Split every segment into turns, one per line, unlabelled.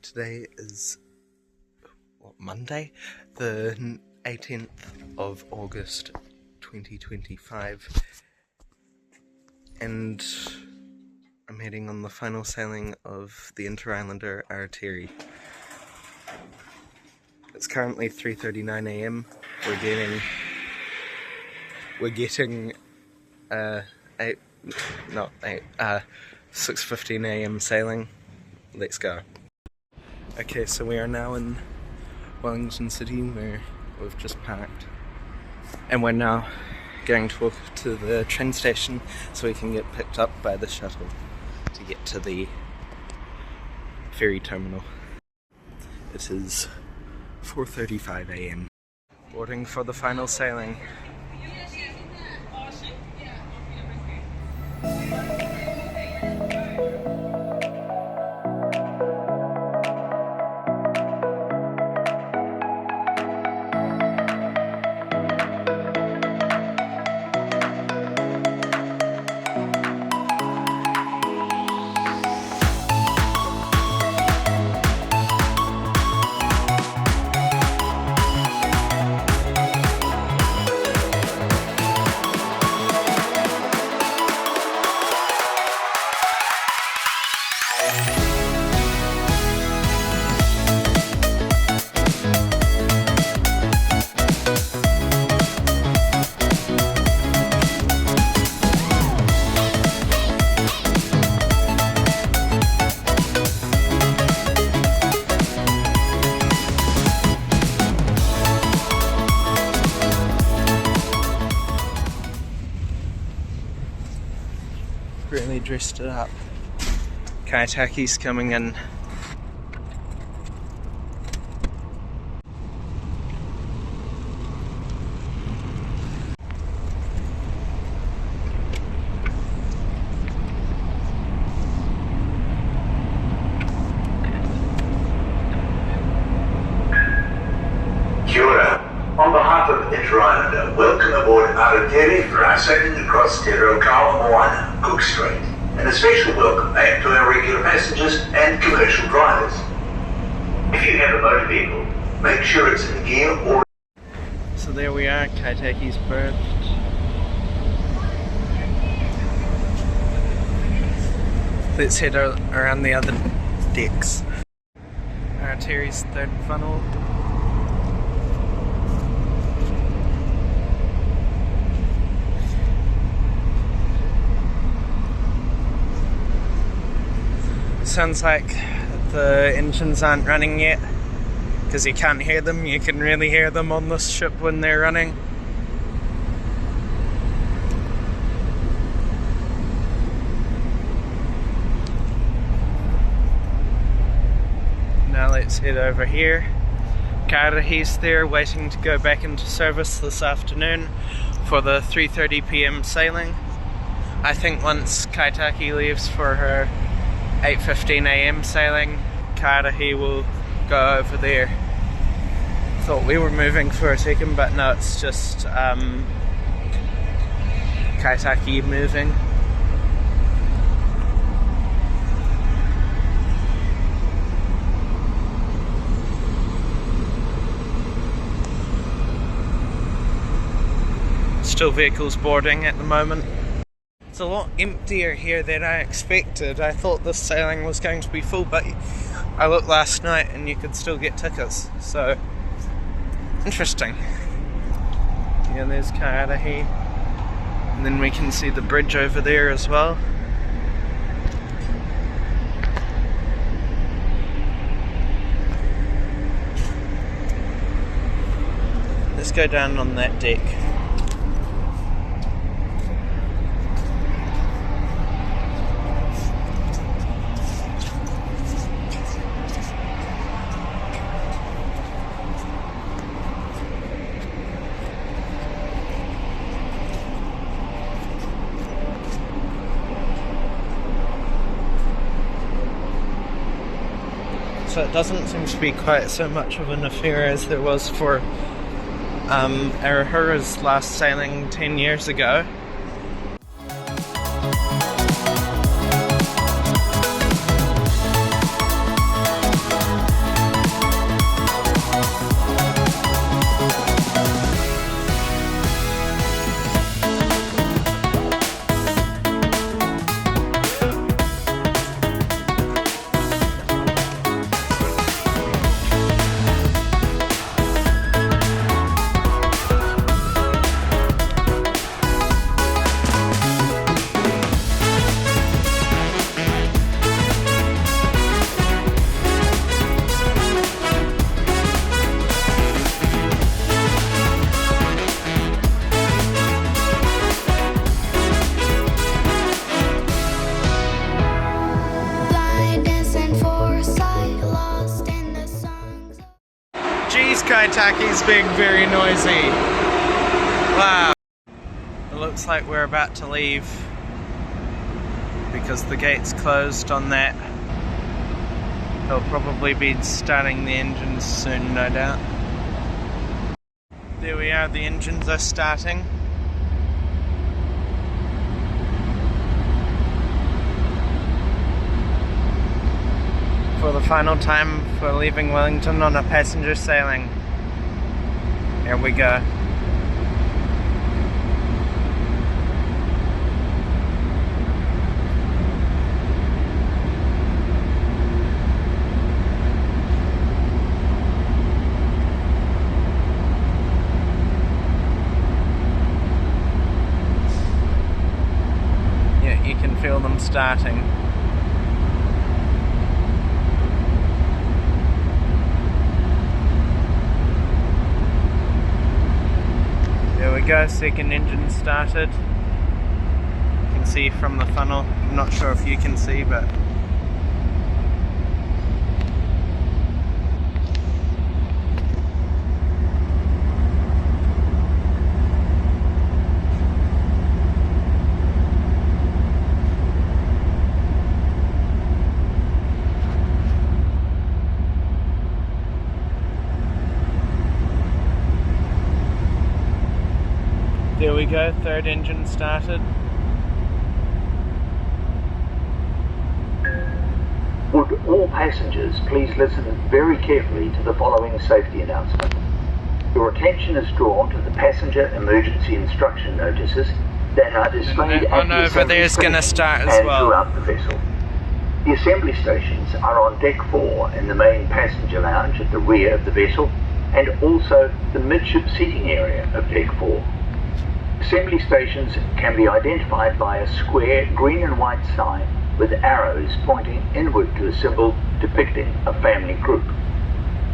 Today is Monday, the 18th of August 2025, and I'm heading on the final sailing of the Interislander Aratere. It's currently 3:39 AM. We're getting 6:15 AM sailing. Let's go. Okay, so we are now in Wellington City, where we've just parked, and we're now going to walk to the train station so we can get picked up by the shuttle to get to the ferry terminal. It is 4:35 AM. Boarding for the final sailing. Really dressed it up. Kaitaki's coming in.
Kia ora. On behalf of Interislander, welcome aboard Aratere for our sailing across Te Raukawa Moana, Cook Strait, and a special welcome back to our regular passengers and commercial drivers. If you have a motor vehicle, make sure it's in gear or...
So there we are, Kaitaki's berthed. Let's head around the other decks. Aratere's third funnel. Sounds like the engines aren't running yet, because you can't hear them. You can really hear them on this ship when they're running. Now let's head over here. Karahi's there waiting to go back into service this afternoon for the 3:30 PM sailing. I think once Kaitaki leaves for her 8:15 AM sailing, Karahi will go over there. Thought we were moving for a second, but no, it's just Kaitaki moving. Still vehicles boarding at the moment. It's a lot emptier here than I expected. I thought this sailing was going to be full, but I looked last night and you could still get tickets, so interesting. Yeah, there's Karahi, and then we can see the bridge over there as well. Let's go down on that deck. So it doesn't seem to be quite so much of an affair as there was for Arahura's last sailing 10 years ago. Waitaki's being very noisy. Wow. It looks like we're about to leave because the gate's closed on that. They'll probably be starting the engines soon, no doubt. There we are, the engines are starting. For the final time for leaving Wellington on a passenger sailing. Here we go. Yeah, you can feel them starting. There we go, second engine started. You can see from the funnel. I'm not sure if you can see, but there we go, third engine started.
Would all passengers please listen very carefully to the following safety announcement. Your attention is drawn to the passenger emergency instruction notices that are displayed at the assembly station and throughout the vessel. The assembly stations are on deck 4 in the main passenger lounge at the rear of the vessel and also the midship seating area of deck 4. Assembly stations can be identified by a square green and white sign with arrows pointing inward to a symbol depicting a family group.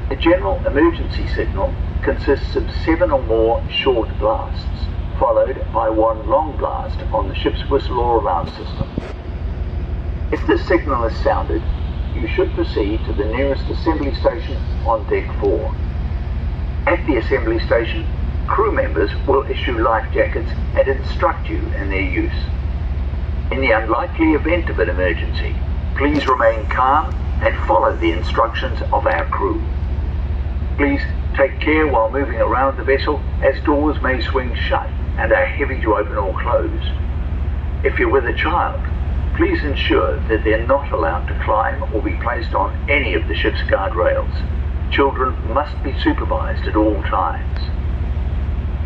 The general emergency signal consists of 7 or more short blasts, followed by 1 long blast on the ship's whistle or alarm system. If this signal is sounded, you should proceed to the nearest assembly station on deck 4. At the assembly station, crew members will issue life jackets and instruct you in their use. In the unlikely event of an emergency, please remain calm and follow the instructions of our crew. Please take care while moving around the vessel, as doors may swing shut and are heavy to open or close. If you're with a child, please ensure that they're not allowed to climb or be placed on any of the ship's guardrails. Children must be supervised at all times.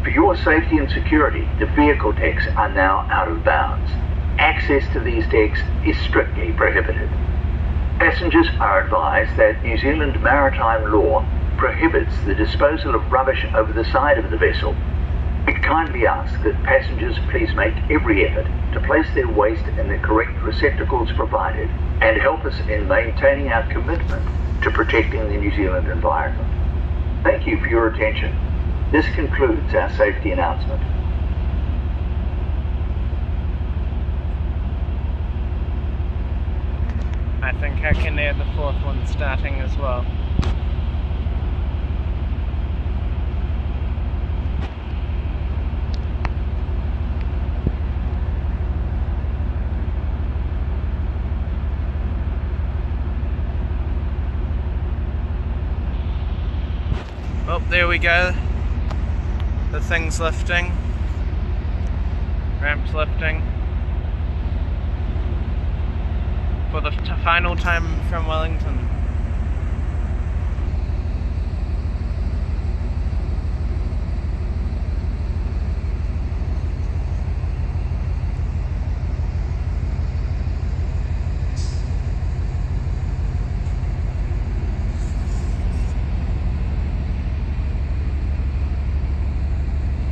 For your safety and security, the vehicle decks are now out of bounds. Access to these decks is strictly prohibited. Passengers are advised that New Zealand maritime law prohibits the disposal of rubbish over the side of the vessel. We kindly ask that passengers please make every effort to place their waste in the correct receptacles provided and help us in maintaining our commitment to protecting the New Zealand environment. Thank you for your attention. This concludes our safety announcement.
I think I can hear the fourth one starting as well. Oh, there we go. The thing's lifting. Ramp's lifting. For the final time from Wellington.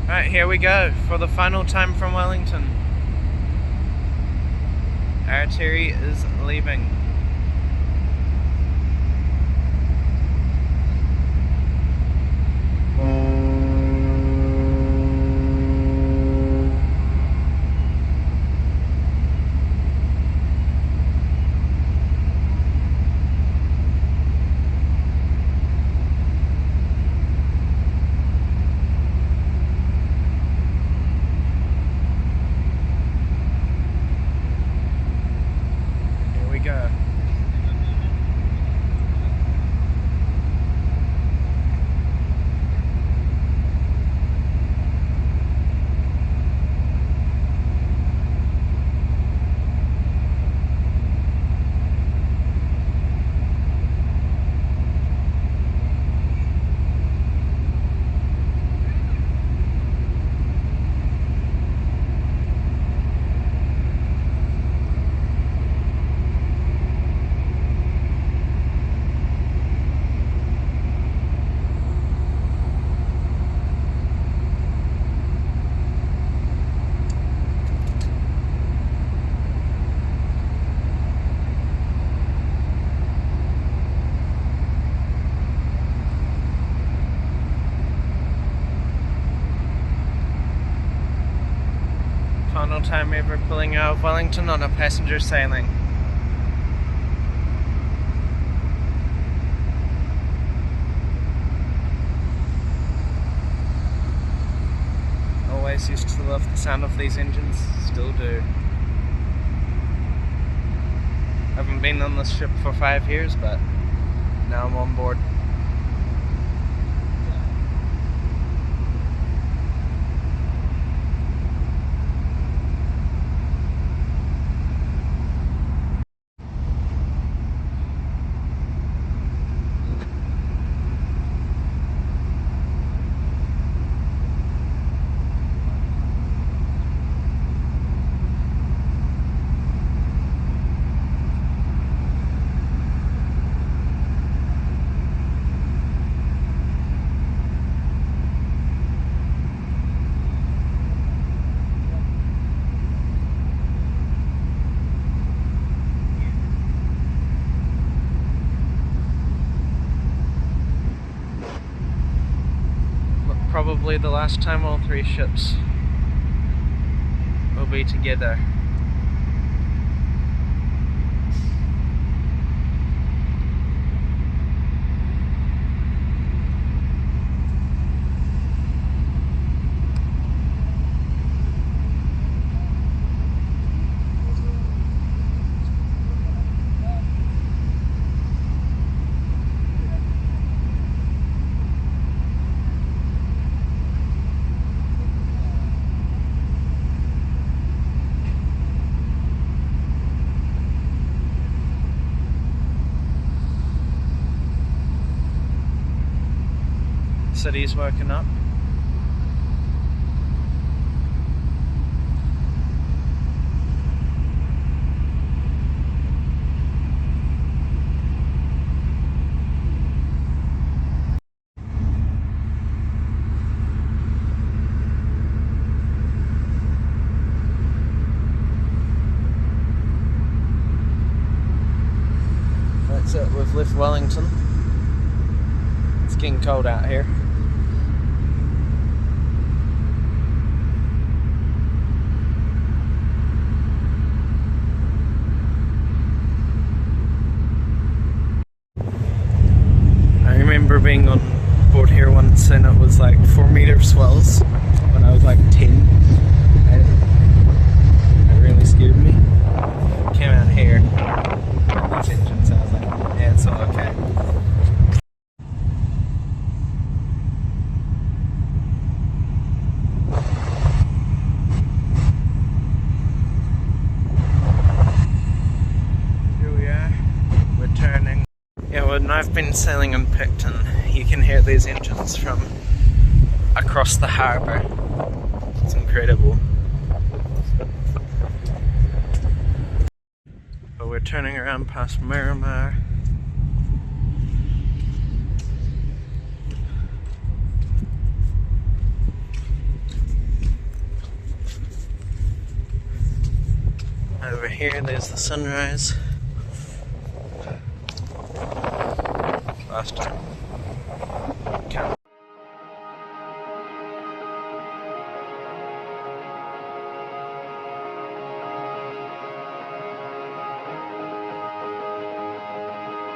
Right, here we go, for the final time from Wellington. Aratere is leaving. time ever pulling out of Wellington on a passenger sailing. Always used to love the sound of these engines, still do. Haven't been on this ship for 5 years, but now I'm on board. Probably the last time all 3 ships will be together. City's woken up. That's it, we've left Wellington. It's getting cold out here. I remember being on board here once and it was like 4-meter swells when I was like 10. It really scared me. Came out here, these engines, I was like, yeah, it's all okay. Here we are, we're turning. Yeah, when I've been sailing in Picton, you can hear these engines from across the harbour. It's incredible. But we're turning around past Marlborough. Over here, there's the sunrise. Last time. Count.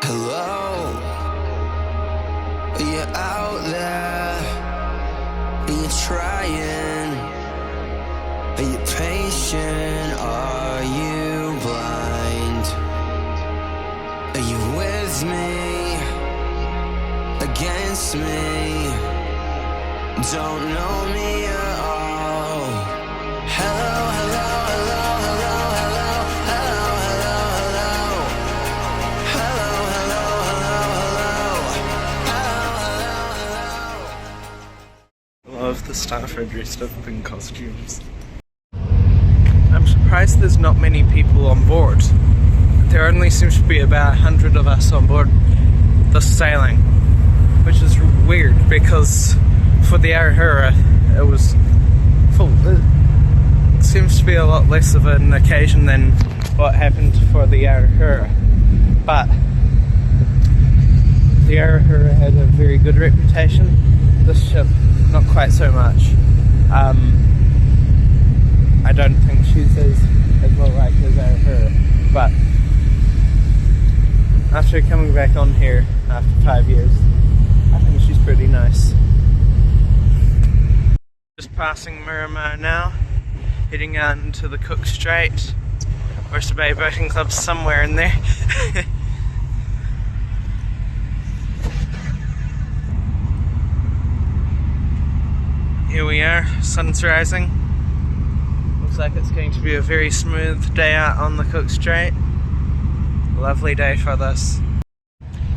Hello, are you out there? Are you trying? Are you patient? Are you blind? Are you with me? Against me? Don't know me at all. Hello, hello, hello, hello, hello, hello, hello, hello, hello, hello, hello, hello, hello.
Love the staff are dressed up in costumes. I'm surprised there's not many people on board. There only seems to be about 100 of us on board this sailing, which is weird because for the Aratere it was full. It seems to be a lot less of an occasion than what happened for the Aratere, but the Aratere had a very good reputation. This ship, not quite so much. I don't think she Tuesdays as well, like his Aratere. But after coming back on here after 5 years, I think she's pretty nice. Just passing Miramar now, heading out into the Cook Strait. Oyster Bay Boating Club's somewhere in there. Here we are, sun's rising. Looks like it's going to be a very smooth day out on the Cook Strait. Lovely day for this.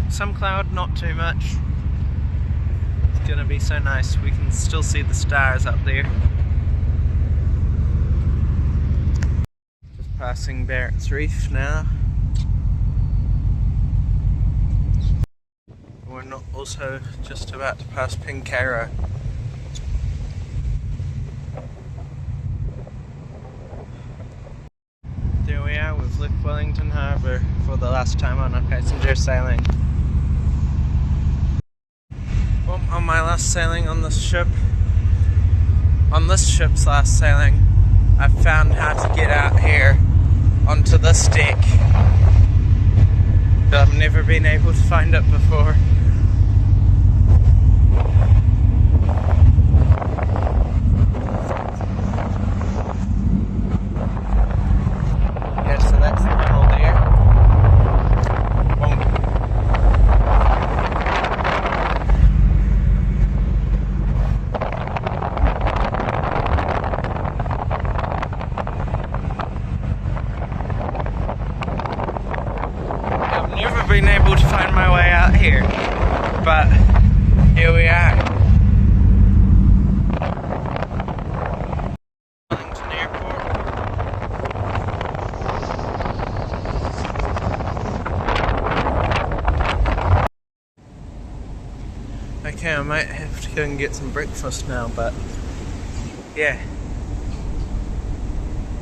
Some cloud, not too much. It's gonna be so nice. We can still see the stars up there. Just passing Barrett's Reef now. We're not also just about to pass Pincarrow. There we are, we've left Wellington Harbour for the last time on a passenger sailing. Well, on my last sailing on this ship's last sailing, I found how to get out here onto this deck. But I've never been able to find it before. Been able to find my way out here, but here we are. Wellington Airport. Okay, I might have to go and get some breakfast now, but yeah,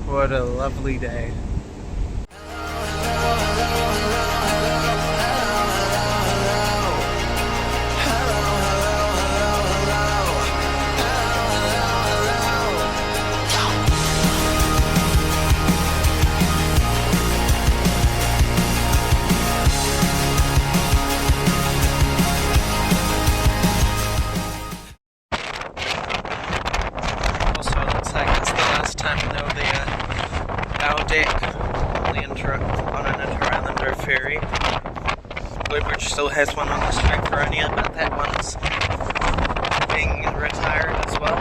what a lovely day. On an Interislander ferry. Bluebridge still has one on the Strait, but that one's being retired as well.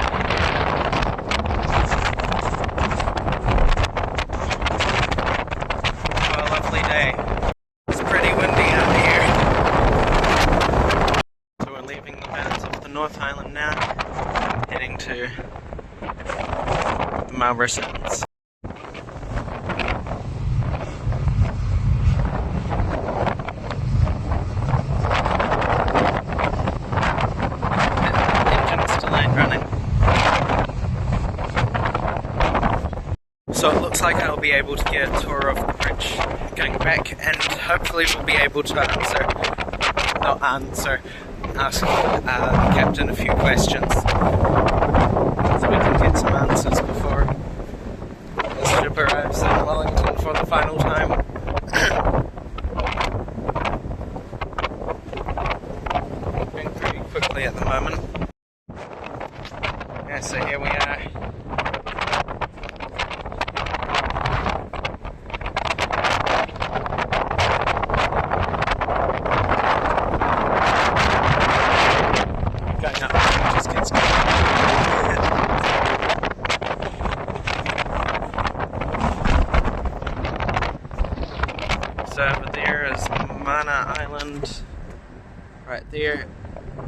Oh, a lovely day. It's pretty windy out here. So we're leaving the bounds of the North Island now, heading to the Marlborough Sounds. So it looks like I'll be able to get a tour of the bridge going back, and hopefully we'll be able to ask the captain a few questions, so we can get some answers before the ship arrives in Wellington for the final time. Moving pretty quickly at the moment. Yeah, so here we are. So over there is Mana Island, right there.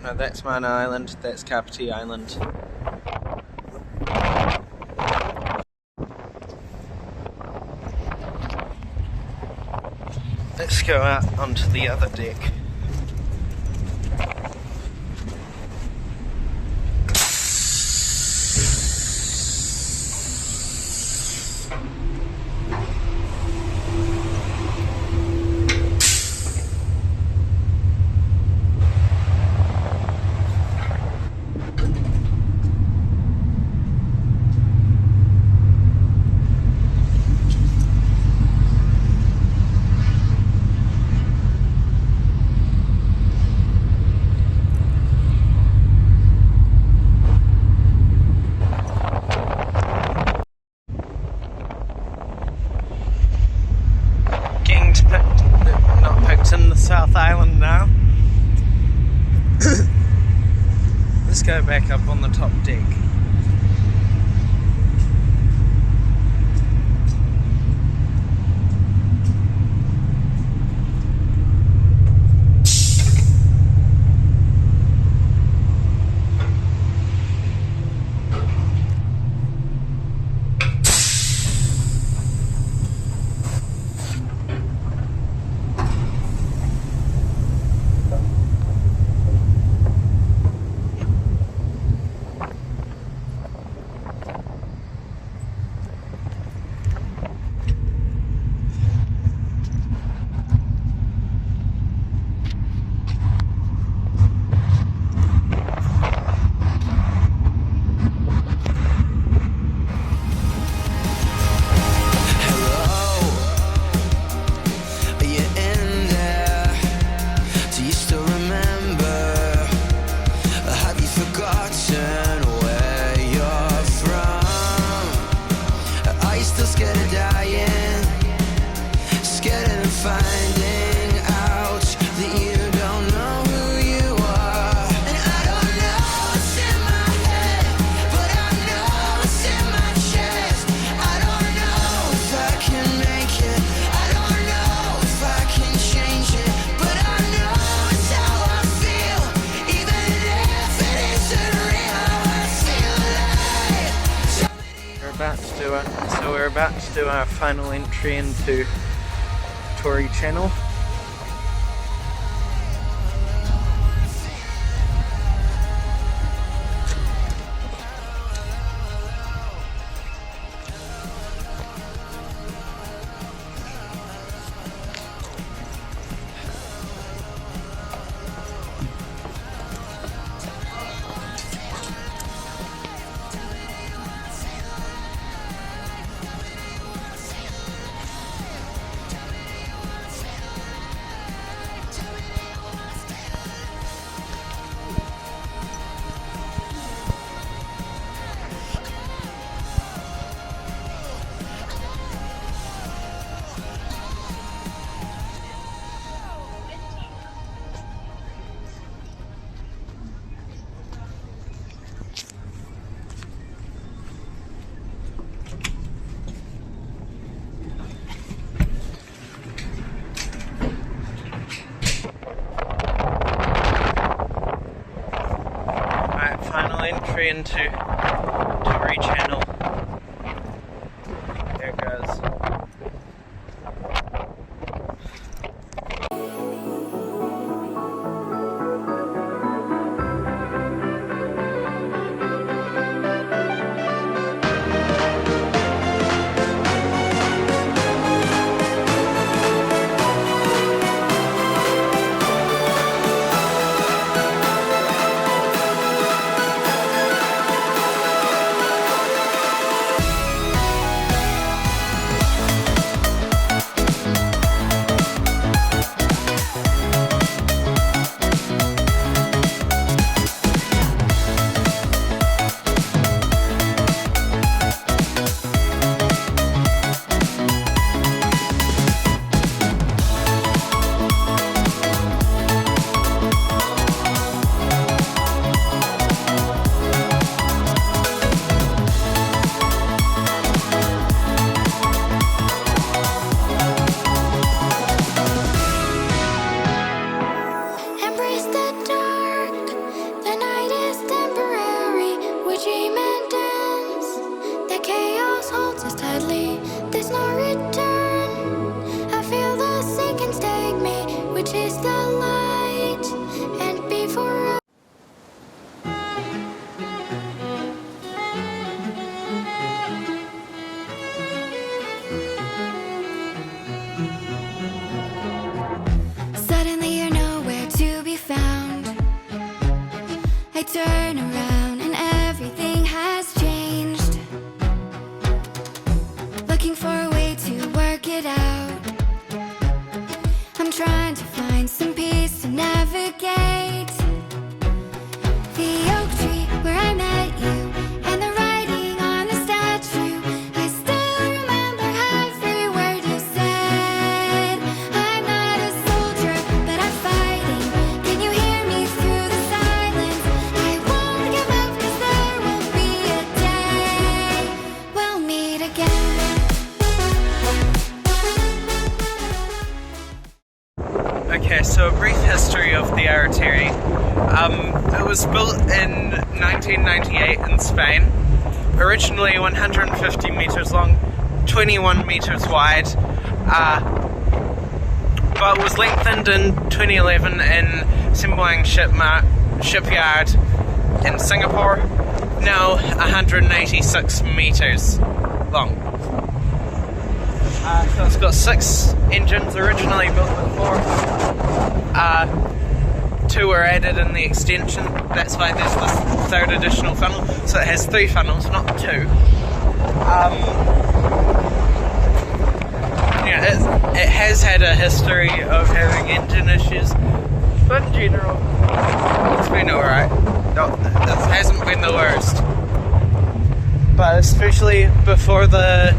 No, that's Mana Island, that's Kapiti Island. Let's go out onto the other deck. back up on the top deck. So we're about to do our final entry into Tory Channel. Entry into Tory Channel. There it goes.
Turn around and everything has changed. Looking for a way to work it out. I'm trying to find some peace to navigate. The oak tree where I met you and the writing on the statue. I still remember every word you said. I'm not a soldier, but I'm fighting. Can you hear me through the silence? I won't give up.
history of the Aratere. It was built in 1998 in Spain. Originally 150 metres long, 21 metres wide, but was lengthened in 2011 in Semboang shipyard in Singapore, now 186 metres long. So it's got 6 engines, originally built with 4. 2 were added in the extension, that's why there's this third additional funnel, so it has 3 funnels, not 2. Yeah, it has had a history of having engine issues, but in general, it's been alright. It hasn't been the worst. But especially before the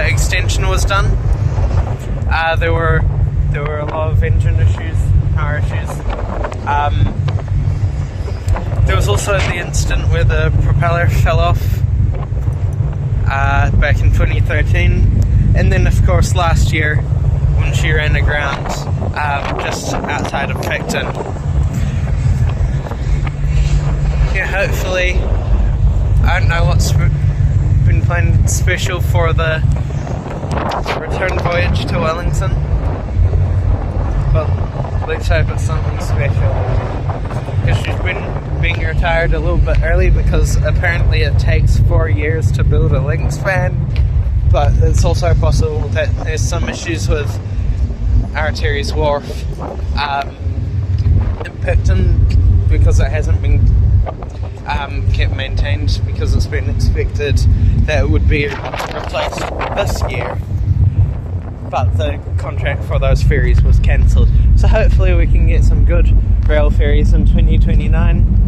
extension was done, there were a lot of engine issues, power issues. There was also the incident where the propeller fell off back in 2013, and then of course last year when she ran aground just outside of Picton. Yeah, hopefully, I don't know what's been planned special for the return voyage to Wellington, but let's hope it's something special, because she's been being retired a little bit early because apparently it takes 4 years to build a link span, but it's also possible that there's some issues with Aratere's wharf in Picton because it hasn't been kept maintained, because it's been expected that it would be replaced this year, but the contract for those ferries was cancelled. So hopefully we can get some good rail ferries in 2029.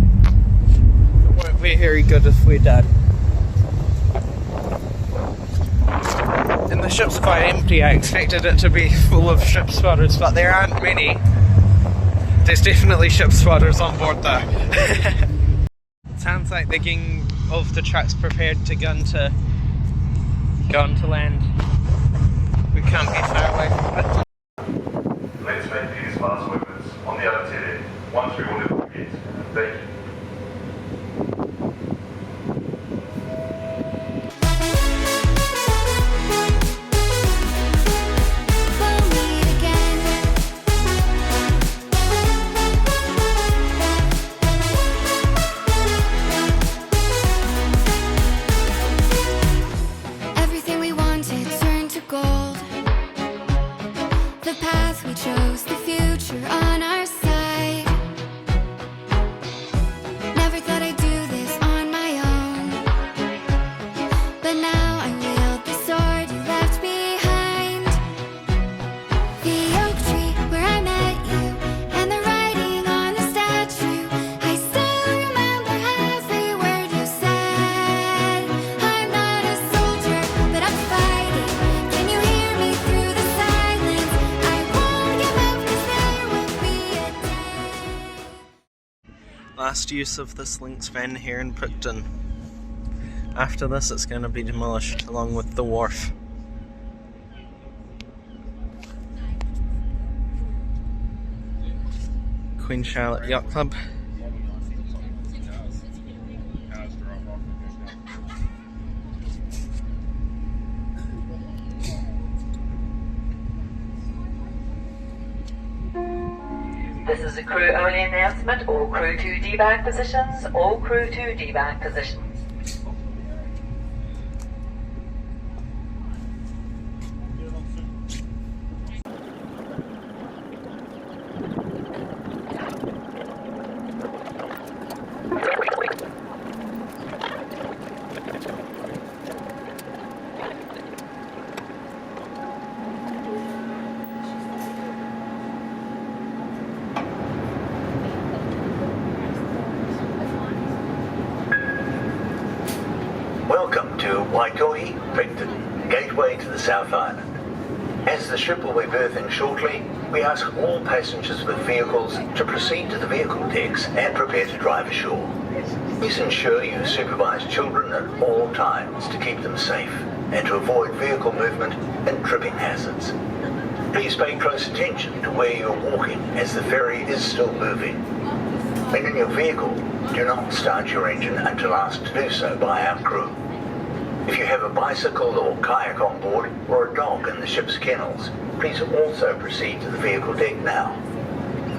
It won't be very good if we don't. And the ship's quite empty. I expected it to be full of ship spotters, but there aren't many. There's definitely ship spotters on board though. Sounds like they're getting all of the trucks prepared to go into land. We can't be far away from it.
Let's make these fast movements on the Aratere once we order the gate. Thank you.
Last use of this link span here in Picton. After this it's going to be demolished along with the wharf. Queen Charlotte Yacht Club.
This is a crew-only announcement. All crew to debark positions. All crew to debark positions.
Welcome to Waikohi, Picton, gateway to the South Island. As the ship will be berthing shortly, we ask all passengers with vehicles to proceed to the vehicle decks and prepare to drive ashore. Please ensure you supervise children at all times to keep them safe and to avoid vehicle movement and tripping hazards. Please pay close attention to where you're walking as the ferry is still moving. When in your vehicle, do not start your engine until asked to do so by our crew. If you have a bicycle or kayak on board or a dog in the ship's kennels, please also proceed to the vehicle deck now.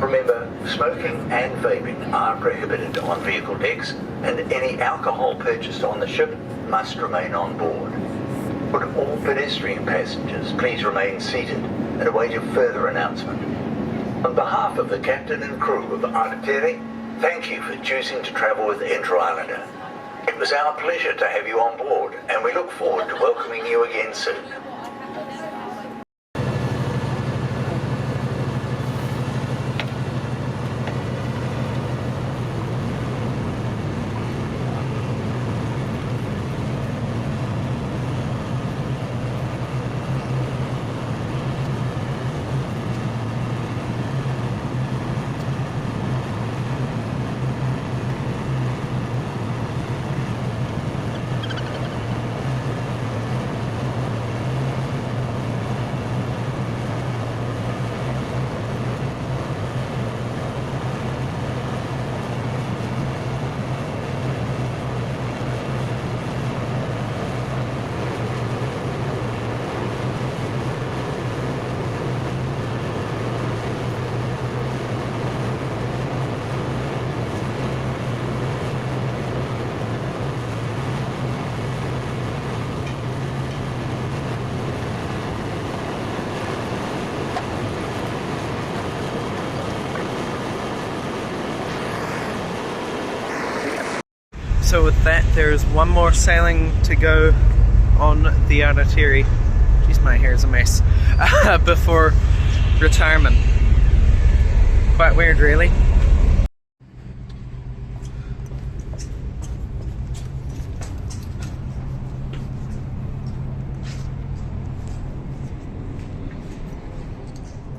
Remember, smoking and vaping are prohibited on vehicle decks, and any alcohol purchased on the ship must remain on board. Would all pedestrian passengers please remain seated and await a further announcement. On behalf of the captain and crew of Aratere, thank you for choosing to travel with Interislander. It was our pleasure to have you on board, and we look forward to welcoming you again soon.
So with that, there's one more sailing to go on the Aratere. Jeez, my hair's a mess. Before retirement. Quite weird, really.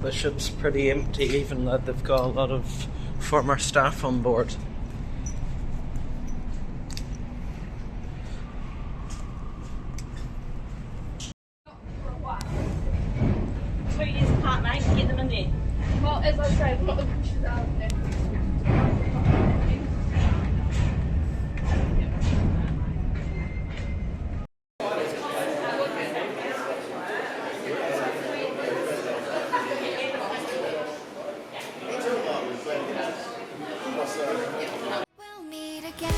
The ship's pretty empty, even though they've got a lot of former staff on board.
Well, as I say, a lot of pushes out there.
We'll meet again.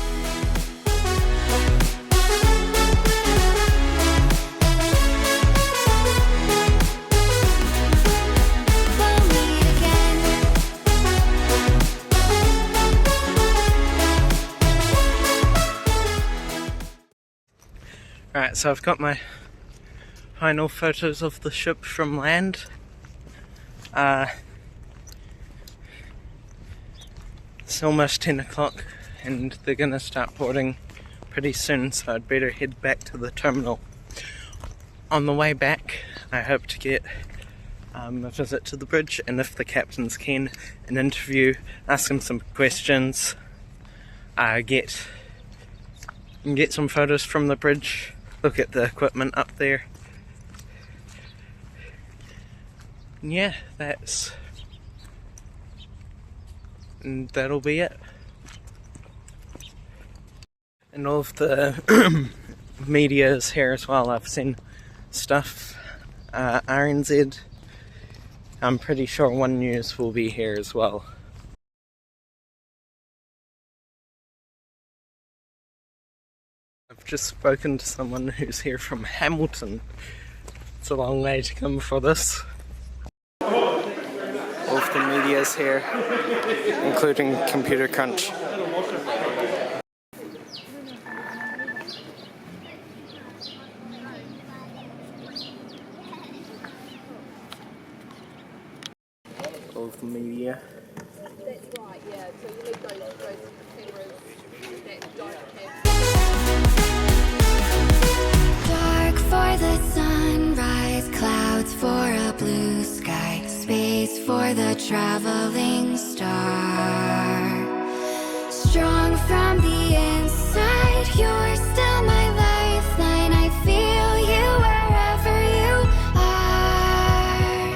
Right, so I've got my final photos of the ship from land. It's almost 10 o'clock and they're gonna start boarding pretty soon, so I'd better head back to the terminal. On the way back, I hope to get a visit to the bridge, and if the captain's keen, an interview, ask him some questions, get some photos from the bridge, look at the equipment up there. And yeah, that'll be it. And all of the media is here as well. I've seen stuff, RNZ, I'm pretty sure One News will be here as well. I've just spoken to someone who's here from Hamilton. It's a long way to come for this. All of the media's here, including Computer Crunch. All of the media.
That's right, yeah. So you leave those cameras that don't have.
Dark for the sunrise, clouds for a blue sky, space for the traveling star. Strong from the inside, you're still my lifeline. I feel you wherever you are.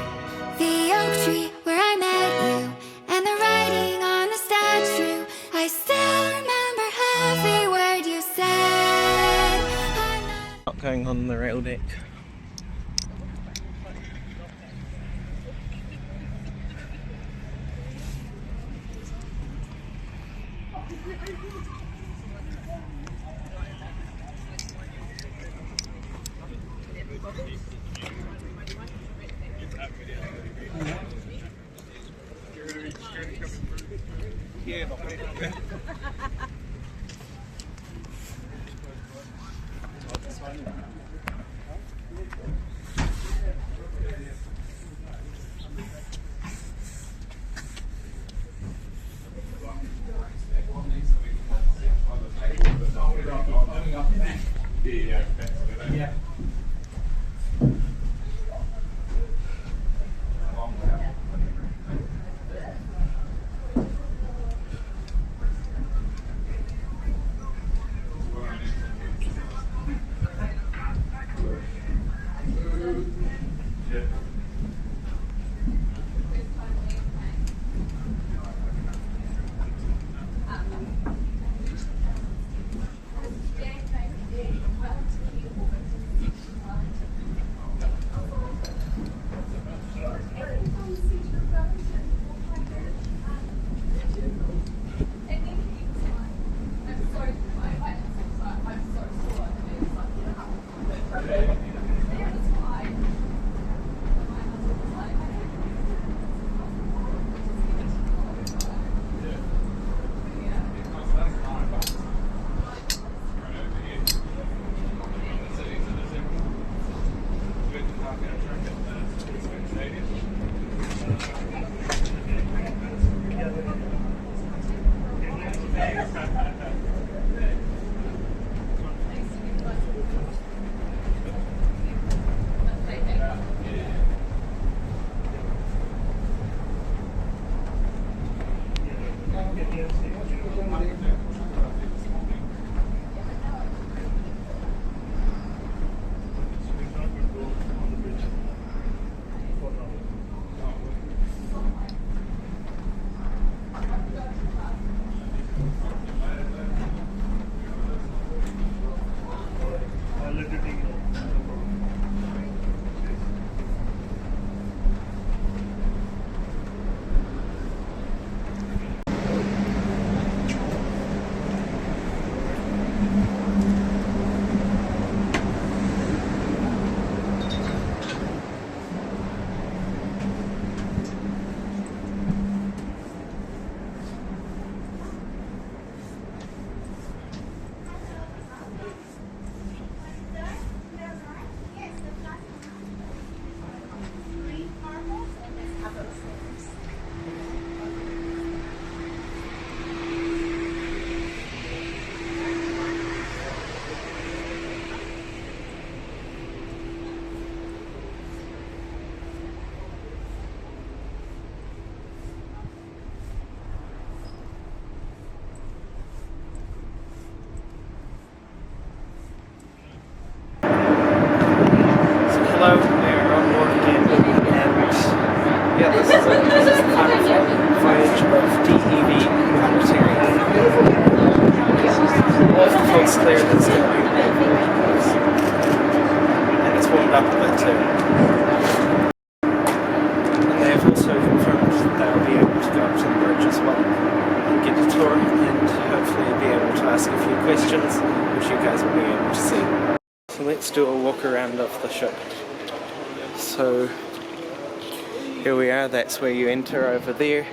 on the rail deck. Hello, we're on board again, and yeah, this is it. This is the final voyage of DEV Aratere. All the fog's clear that's going, and it's warmed up a bit too. And they have also confirmed that they'll be able to go up to the bridge as well and get a tour, and hopefully be able to ask a few questions, which you guys will be able to see. So let's do a walk around of the ship. So here we are, that's where you enter over there.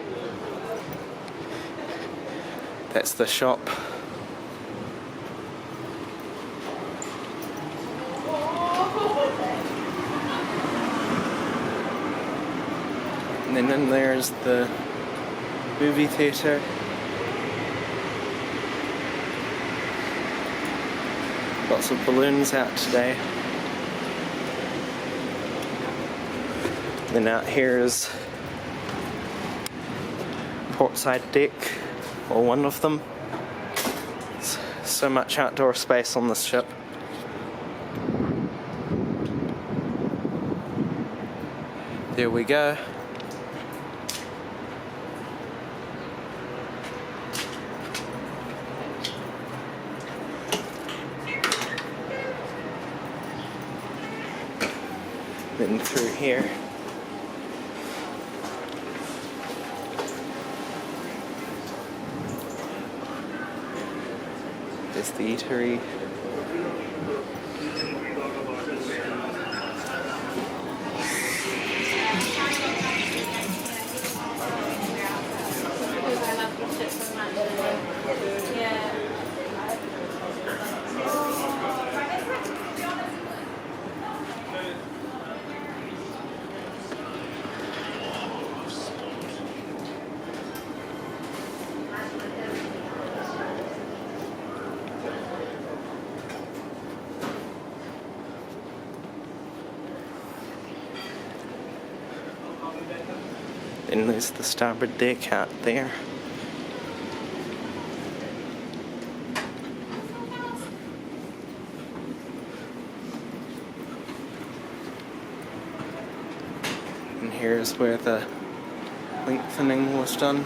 That's the shop. And then in there is the movie theatre. Lots of balloons out today. Then out here is portside deck, or one of them. So much outdoor space on this ship. There we go. then through here. There's the eatery. Then there's the starboard deck out there. And here's where the lengthening was done.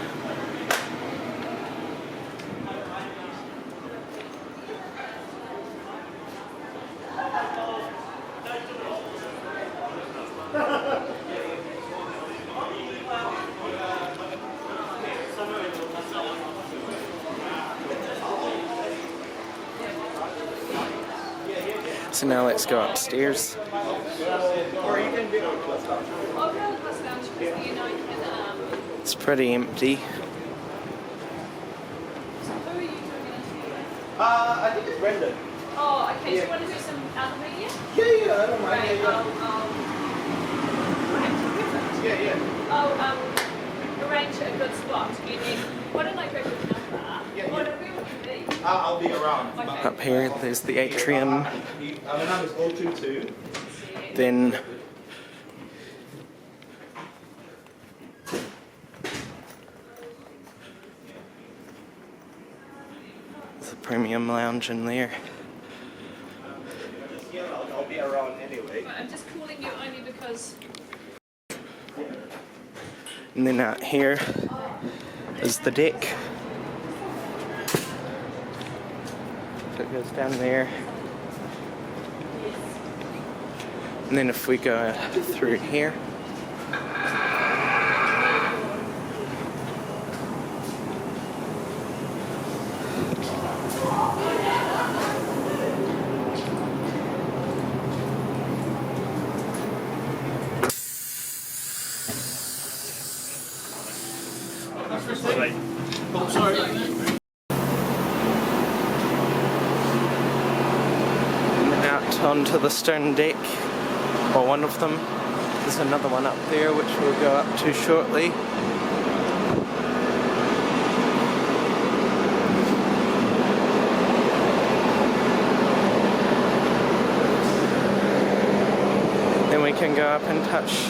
So now let's go upstairs. It's pretty empty.
I think it's Brendan.
Oh, okay. Do you want to do some other media?
Yeah, I don't mind.
Right, I'll arrange a good spot. You need. Why don't I grab your number?
Yeah.
What will you be?
I'll be around.
Okay.
Up here, there's the atrium.
My number is 022.
Then there's a premium lounge in there.
Yeah, I'll be around anyway.
Right, I'm just calling you only because.
And then out here is the deck. So it goes down there. And then if we go through here, and then out onto the stern deck, or one of them. There's another one up there which we'll go up to shortly. Then we can go up and touch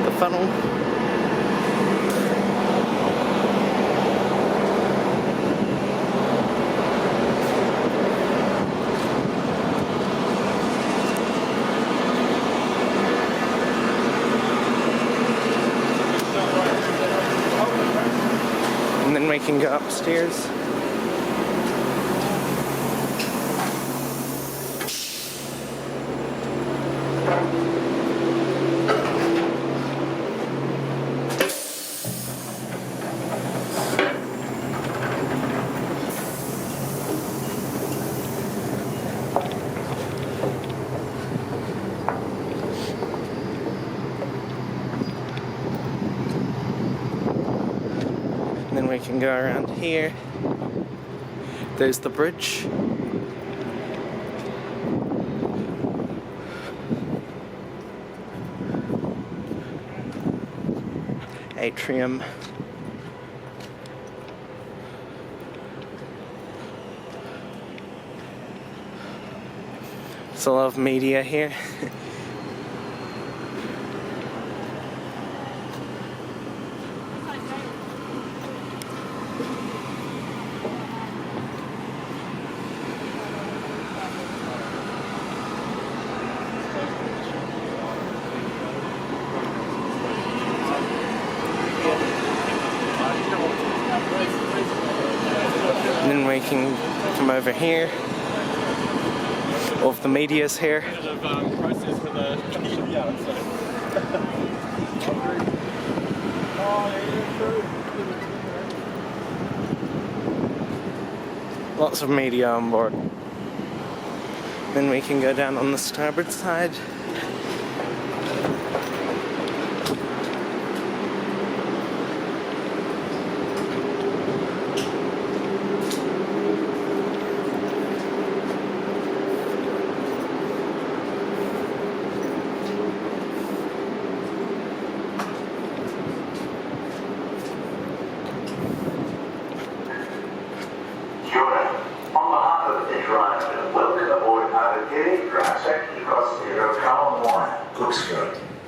the funnel. And then we can go upstairs. And then we can go around here. There's the bridge. Atrium. There's a lot of media here. And then we can come over here. All of the media's here.
Process for the
Lots of media on board. Then we can go down on the starboard side.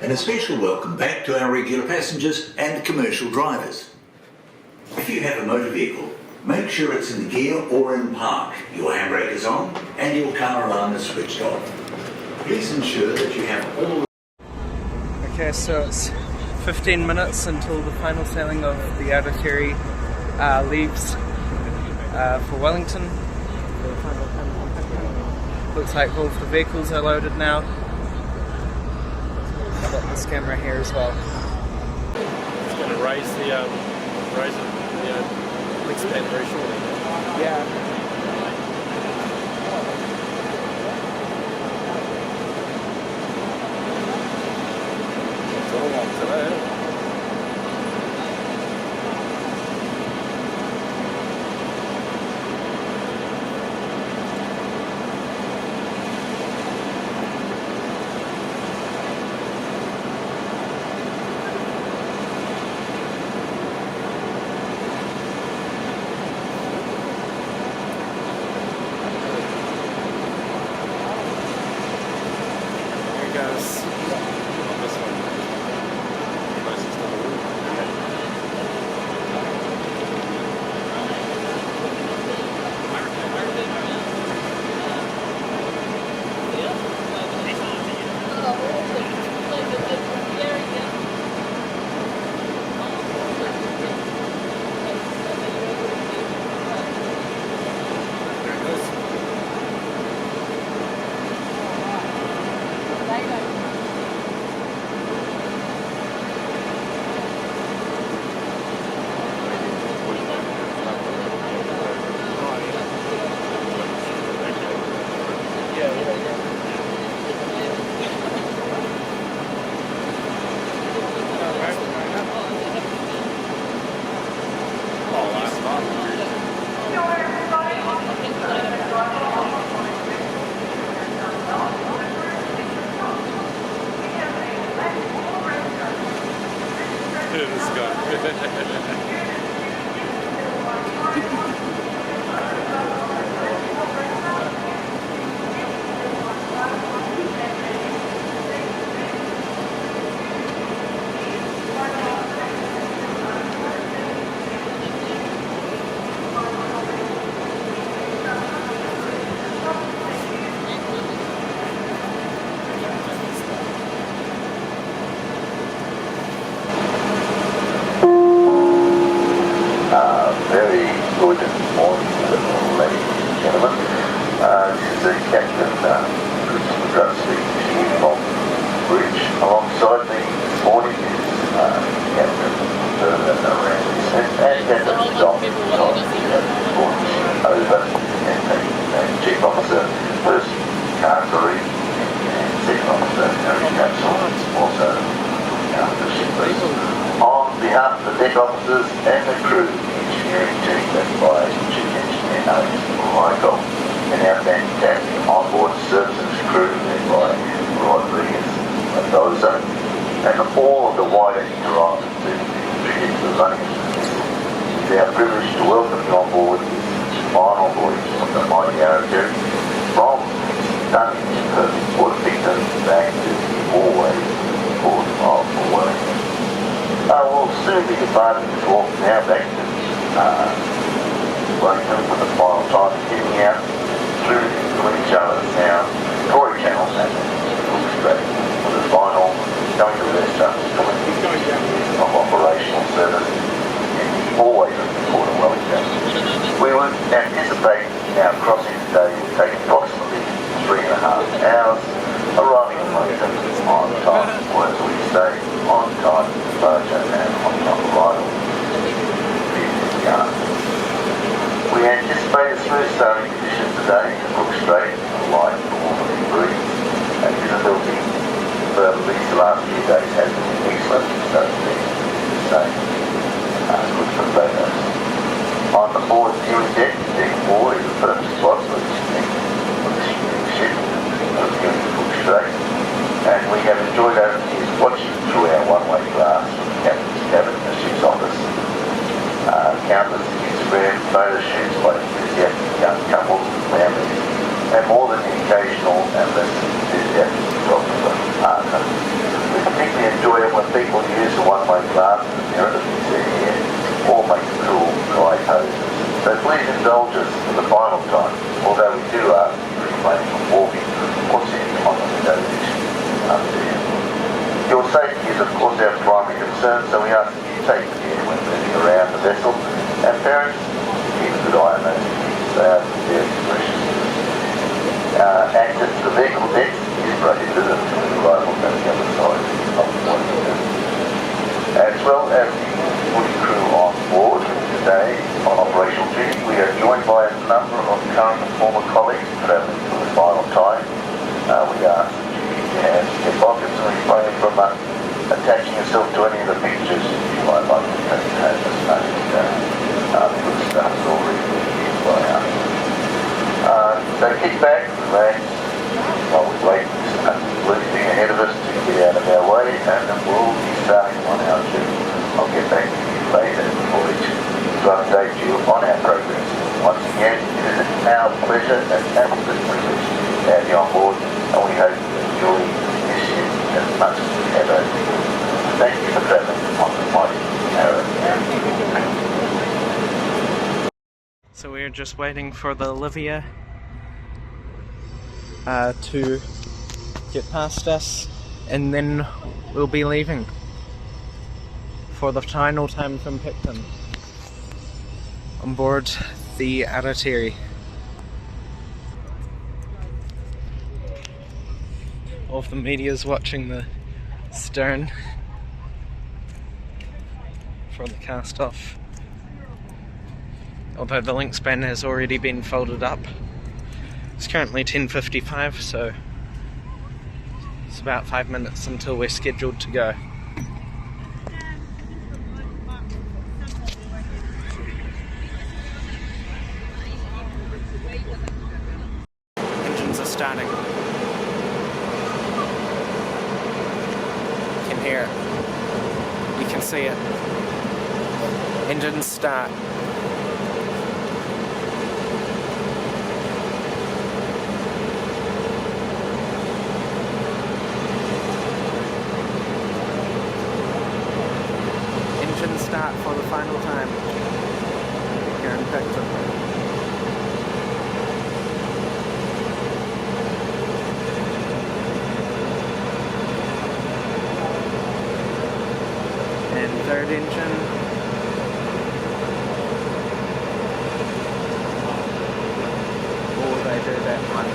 And a special welcome back to our regular passengers and commercial drivers. If you have a motor vehicle, make sure it's in gear or in park, your handbrake is on and your car alarm is switched off. Please ensure that you have all...
Okay, so it's 15 minutes until the final sailing of the Aratere leaves for Wellington. For the final time. Looks like all of the vehicles are loaded now. I've got this camera here as well.
It's going to raise the wingspan very shortly.
Yeah.
It's all on today.
Very good morning, ladies and gentlemen. This is the Captain Christopher Drusty here from Bridge. Alongside me this morning is Captain Aratere and Captain John over and Chief Officer, First Carvery and Second Officer Harry Capsule, also the ship. On behalf of the deck officers and the crew, engineering team led by Chief Engineer Alex Michael and our fantastic onboard services crew led by Rodriguez Mendoza and all of the wider Interislander team contributing to the running of the business. It's our privilege to welcome you on board this final voyage of the mighty Aratere from stunning Port of Picton back to the always port of Wellington. We'll soon be departing this walk now back to Wellington for the final time, heading out through the Queen Charlotte Sound, Victoria Channel and Strait for the final going to Leicester of operational service and always at the Port of Wellington. We would anticipate our crossing today will take approximately 3.5 hours, arriving in Wellington on time. Welcome aboard viewing deck. Deck 4 is the first spot for this ship of viewing the Cook Strait. And we have enjoyed our years watching through our one-way glass from the captain's cabin and the ship's office. Countless Instagram photo shoots by enthusiastic young couples and families, and more than the occasional and less enthusiastic photographer partner. We particularly enjoy it when people use the one-way glass and the mirror that we see here, or make cool, dry poses. So please indulge us for the final time, although we do ask you to refrain from walking or sitting on the window dish up there. Your safety is of course our primary concern, so we ask that you take care when moving around the vessel, and parents, keep a good eye on those kids. They are very precious. Access to the vehicle deck is prohibited until the arrival on the other side of the water. As well as the footy crew on board today on operational duty, we are joined by a number of current and former colleagues travelling for the final time. We ask that you have your pockets and refrain from attaching yourself to any of the pictures you might like to take home as much as good stuff is already used by us. So kick back, relax, while we wait for the thing ahead of us to get out of our way, and then we'll be starting on our journey. I'll get back to you later before to update you on our progress. Once again, it is our pleasure and absolute privilege to have you on board, and we hope you enjoy this ship as much as we have over here. Thank you for travelling on the mighty Aratere.
So we're just waiting for the Olivia to get past us, and then we'll be leaving for the final time from Picton on board the Aratere. All of the media's watching the stern for the cast off, although the link span has already been folded up. It's currently 10:55, so it's about 5 minutes until we're scheduled to go. Engines are starting. You can hear it. You can see it. Engines start. Start for the final time here in Picton. And third engine. Oh, they do that one.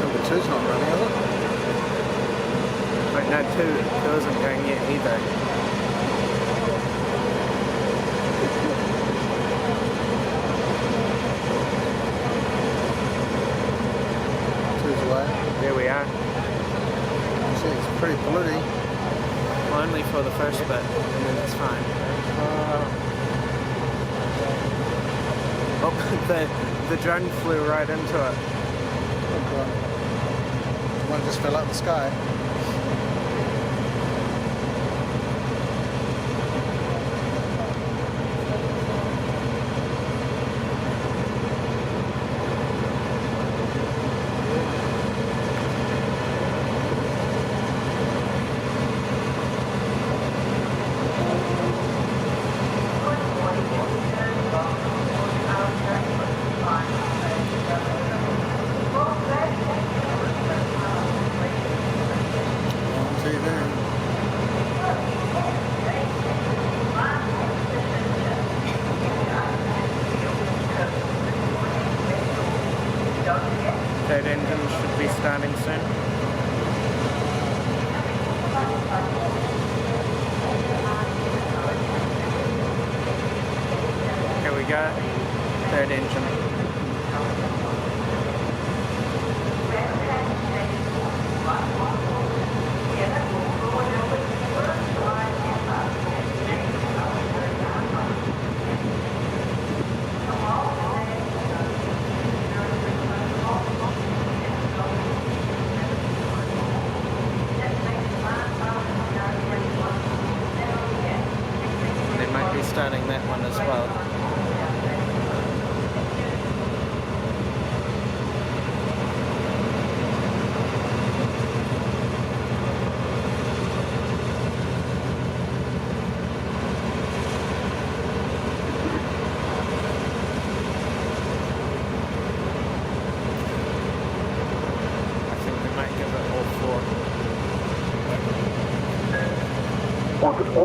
Number 2's not running, is it?
Wait, no, 2 isn't going yet either. There we are.
See, it's pretty bloody.
Well, only for the first bit, and then it's fine. Oh, the drone flew right into it.
Oh god. One just fell out of the sky.
Third engine should be starting soon. Here we go, third engine.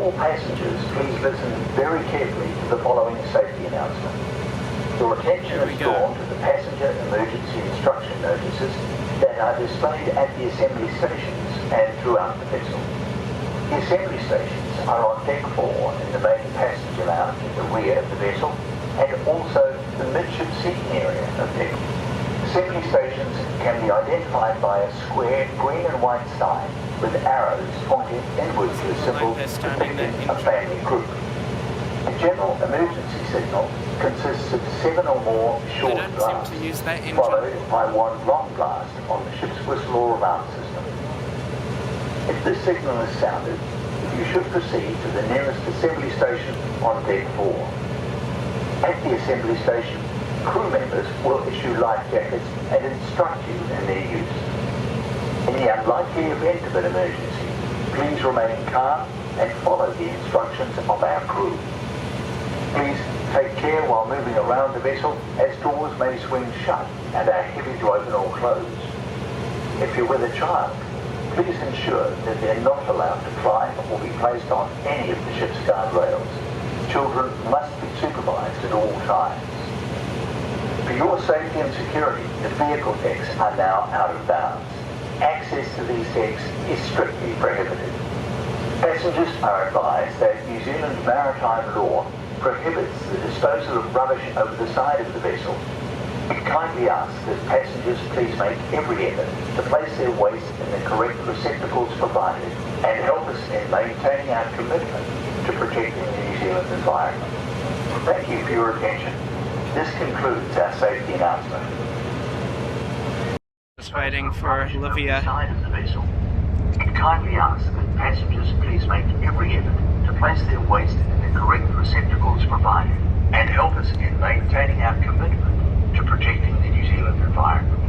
All passengers, please listen very carefully to the following safety announcement. Your attention is drawn to the passenger emergency instruction notices that are displayed at the assembly stations and throughout the vessel. The assembly stations are on deck 4 in the main passenger lounge at the rear of the vessel and also the midship seating area of deck. Assembly stations can be identified by a square green and white sign with arrows pointing inward to the symbol depicting a family group. A general emergency signal consists of 7 or more short blasts, followed by 1 long blast on the ship's whistle or alarm system. If this signal is sounded, you should proceed to the nearest assembly station on deck 4. At the assembly station, crew members will issue life jackets and instruct you in their use. In the unlikely event of an emergency, please remain calm and follow the instructions of our crew. Please take care while moving around the vessel, as doors may swing shut and are heavy to open or close. If you're with a child, please ensure that they're not allowed to climb or be placed on any of the ship's guardrails. Children must be supervised at all times. For your safety and security, the vehicle decks are now out of bounds. Access to these decks is strictly prohibited. Passengers are advised that New Zealand maritime law prohibits the disposal of rubbish over the side of the vessel. We kindly ask that passengers please make every effort to place their waste in the correct receptacles provided and help us in maintaining our commitment to protecting the New Zealand environment. Thank you for your attention. This concludes our safety announcement.
Just waiting for Olivia.
Side of the vessel. We kindly ask that passengers please make every effort to place their waste in the correct receptacles provided and help us in maintaining our commitment to protecting the New Zealand environment.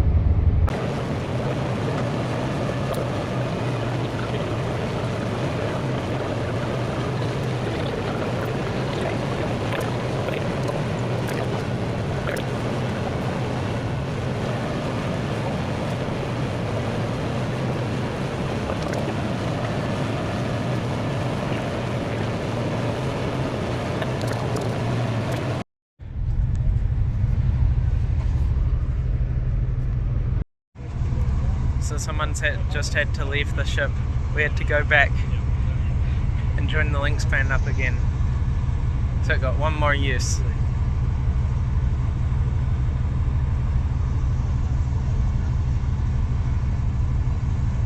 So someone's just had to leave the ship. We had to go back and join the link span up again. So it got one more use.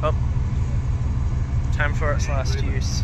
Oh, time for its last use.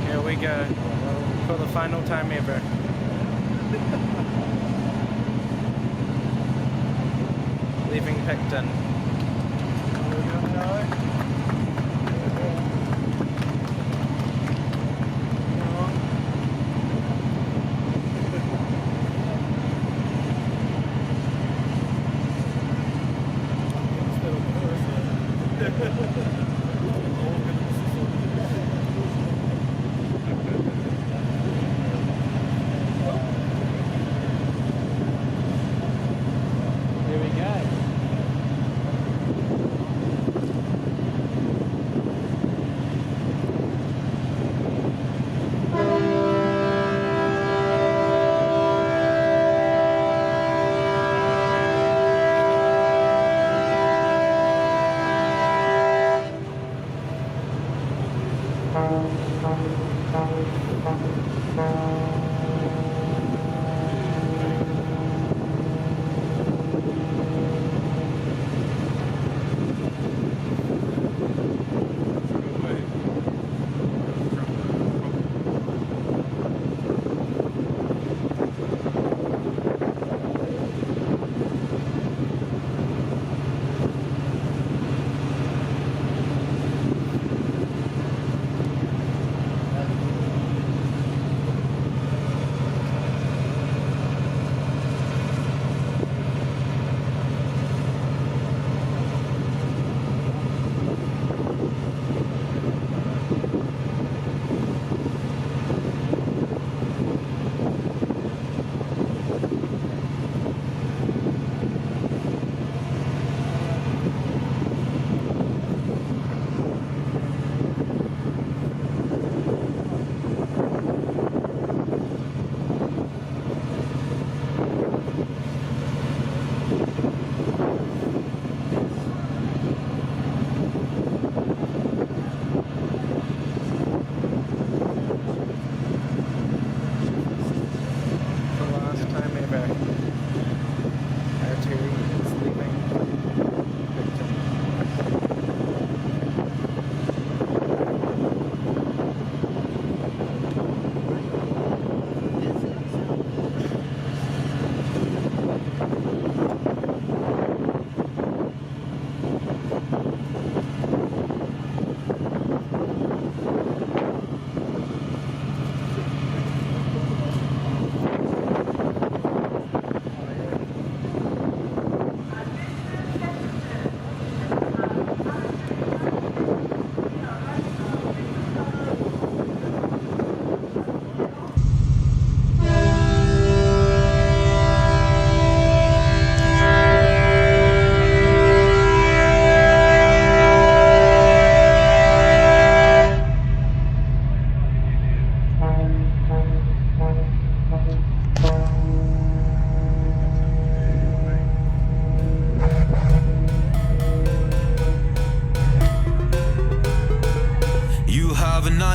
Here we go, for the final time ever. Leaving Picton.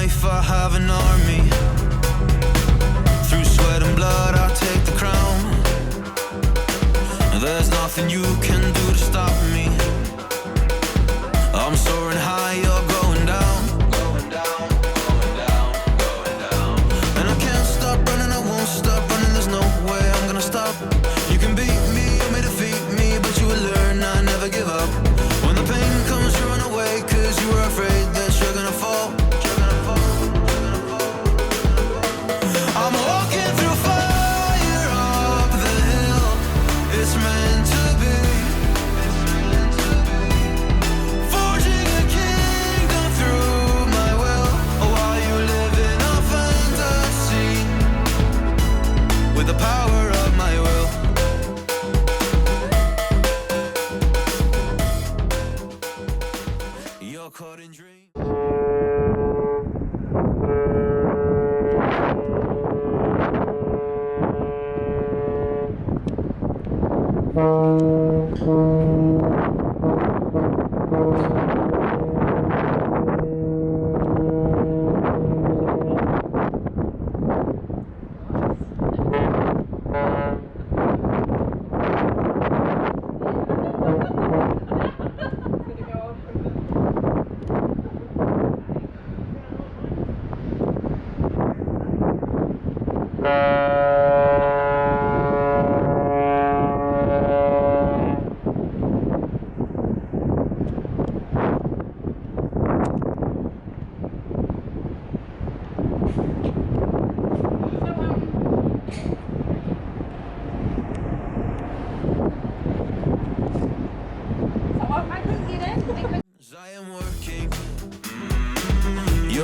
If I have an army, through sweat and blood I'll take the crown. There's nothing you can do to stop me. I'm soaring high, you're going down. Going down, going down, going down. And I can't stop running, I won't stop running. There's no way I'm gonna stop. You can beat me, you may defeat me, but you will learn I never give up. When the pain comes, you run away, cause you were afraid that you're gonna fall. I'm walking through fire up the hill. It's meant to be. Forging a kingdom through my will. While you live in a fantasy with the power of my will. You're caught in dreams.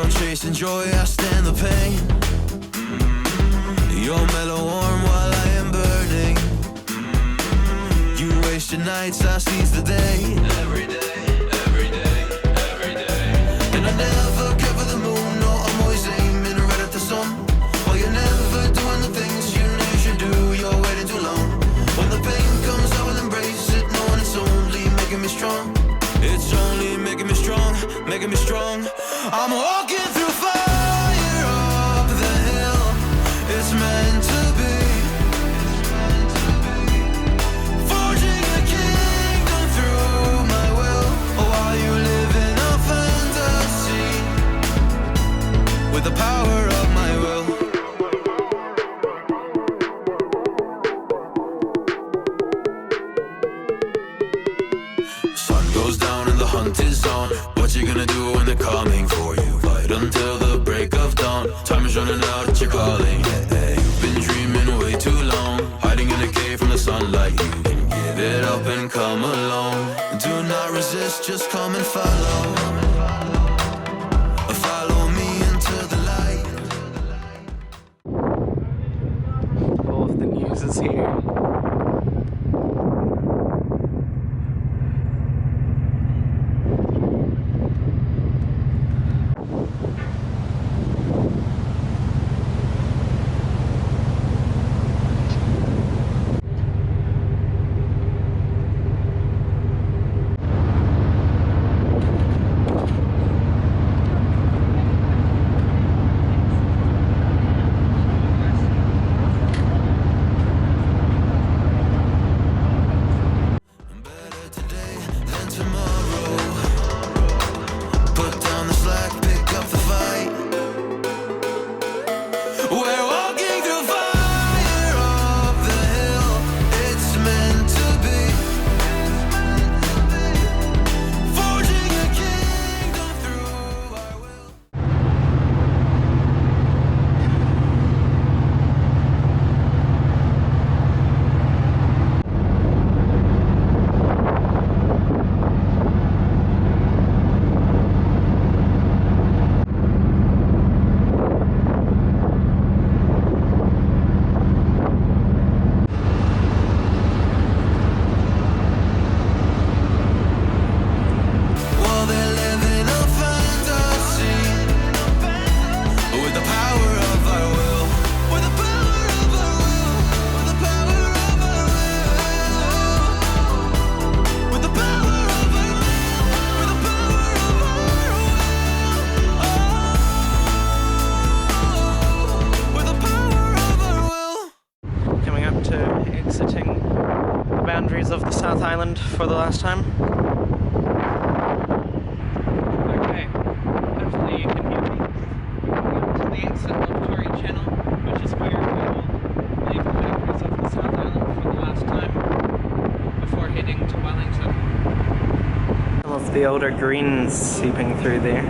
You're chasing joy, I stand the pain. You're mellow warm while I am burning. You waste your nights, I seize the day. Every day, every day, every day. And I never care for the moon, no, I'm always aiming right at the sun. Oh, you're never doing the things you know you should do, you're waiting too long. When the pain comes, I will embrace it, knowing it's only making me strong. It's only making me strong, making me strong. I'm walking through fire up the hill. It's meant to be. Forging a kingdom through my will. While you live in a fantasy with the power of my will. Sun goes down and the hunt is on. What you gonna do when they're coming for you? Fight until the break of dawn. Time is running out, you're calling. Hey, you've been dreaming way too long. Hiding in a cave from the sunlight. You can give it up and come along. Do not resist, just come and follow. Follow me into the light.
All of the news is here. Of the South Island for the last time. Okay, hopefully you can hear me. We're to the exit of Tory Channel, which is where we will leave the boundaries of the South Island for the last time before heading to Wellington. Some of the older greens seeping through there.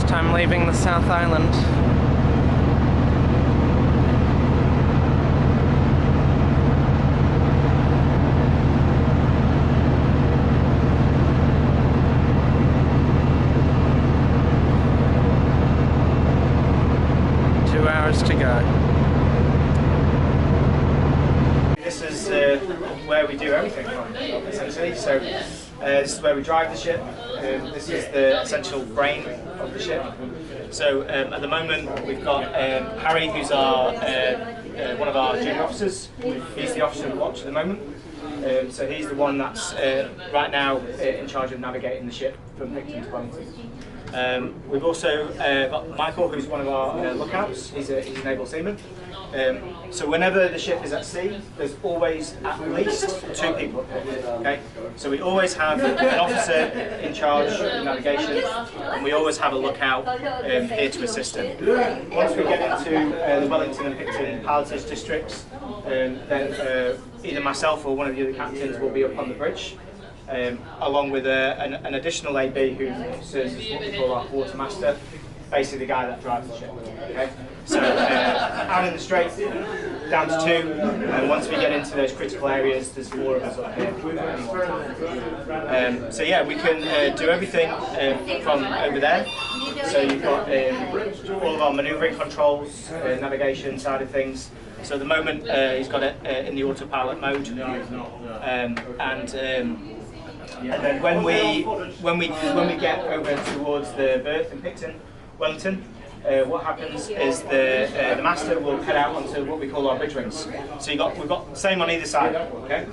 First time leaving the South Island. To go.
This is where we do everything from, essentially. So this is where we drive the ship. This is the essential brain of the ship. So at the moment we've got Harry, who's our one of our junior officers. He's the officer of watch at the moment. So he's the one that's right now in charge of navigating the ship from Picton to Wellington. We've also got Michael, who's one of our lookouts. He's a naval seaman. So whenever the ship is at sea, there's always at least 2 people. Okay, so we always have an officer in charge of navigation, and we always have a lookout here to assist him. Once we get into the Wellington and Picton pilotage districts, then either myself or one of the other captains will be up on the bridge. Along with an additional AB who serves as what we call our quartermaster, basically the guy that drives the ship. Okay? So out in the Strait, down to 2, and once we get into those critical areas, there's 4 of us up here at any one time. So yeah, we can do everything from over there. So you've got all of our manoeuvring controls, navigation side of things. So at the moment he's got it in the autopilot mode, and then when we get over towards the berth in Picton, Wellington, what happens is the master will head out onto what we call our bridge wings. So we've got the same on either side, okay?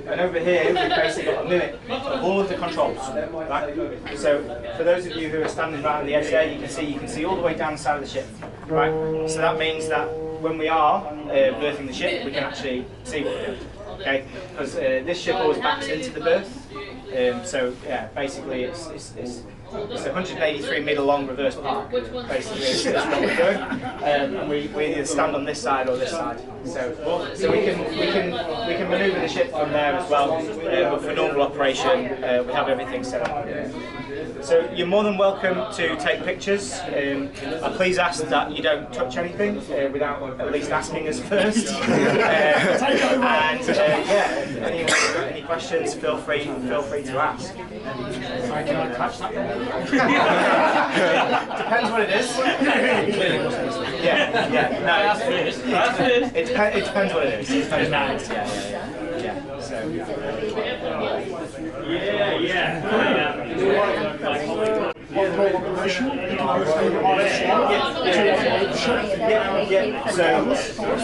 And over here we've basically got a mimic of all of the controls, right? So for those of you who are standing right on the edge there, you can see all the way down the side of the ship, right? So that means that when we are berthing the ship, we can actually see what we're doing, okay? Because this ship always backs into the berth. So yeah, basically it's 183 metre long reverse park. Basically, that's what we're doing, and we either stand on this side or this side. So we can manoeuvre the ship from there as well. But for normal operation, we have everything set up. So you're more than welcome to take pictures. Please ask that you don't touch anything without at least asking us first. And yeah, anyone who's got any questions, feel free to ask. Sorry, can I catch that? Depends what it is. Yeah. No, it depends what it is. It depends. Yeah. So.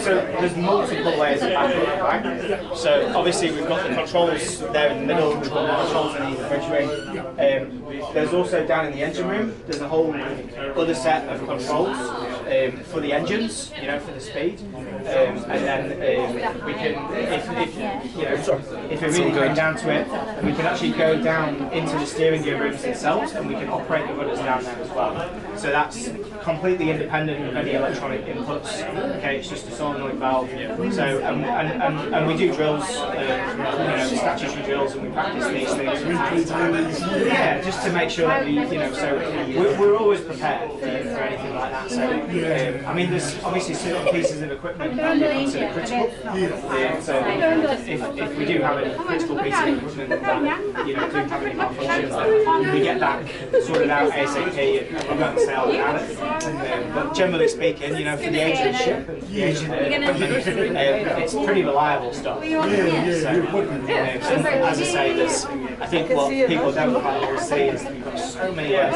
So there's multiple layers of backup, right? So obviously we've got the controls there in the middle, we've got the controls underneath the bridge wing. There's also down in the engine room, there's a whole other set of controls for the engines, for the speed. And then we can, if we're really going down to it, we can actually go down into the steering gear rooms themselves, and we can operate the rudders down there as well. So that's completely independent of any electronic inputs. Okay, it's just a solenoid valve. So and we do drills, statutory drills, and we practice these things from time to time. Yeah, just to make sure that we're always prepared for anything like that. So I mean, there's obviously certain pieces of equipment that we consider critical. So if we do have a critical piece of equipment that do have any malfunctions, we get that sorted out ASAP and we don't sell without it. But generally speaking, for the age of the ship and the age of the equipment, it's pretty reliable stuff. So, as I say, I think what people don't quite always see is that we've got so many ways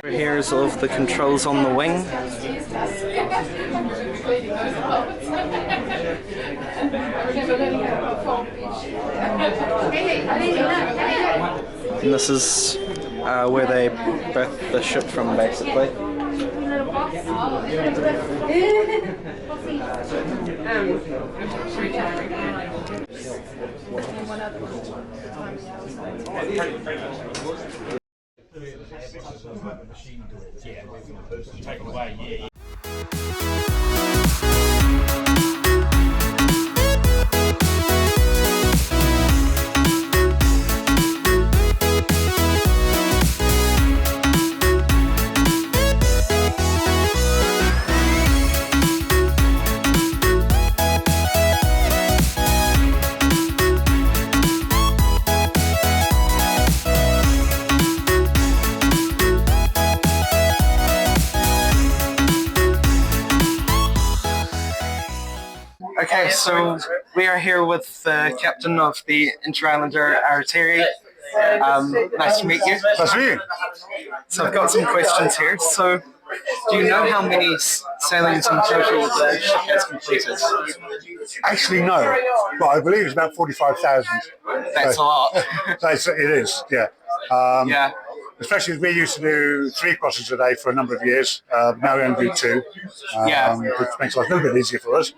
Over here is all of the controls on the wing. And this is where they berth the ship from, basically.
Take away, yeah.
so we are here with the captain of the Interislander Aratere. Nice to meet you.
Nice to meet you.
So I've got some questions here. So, do you know how many sailings in total the ship has completed?
Actually, no. But I believe it's about 45,000.
That's a lot.
It is, yeah.
Yeah.
Especially as we used to do 3 crossings a day for a number of years. Now we only do 2, which makes life a little bit easier for us.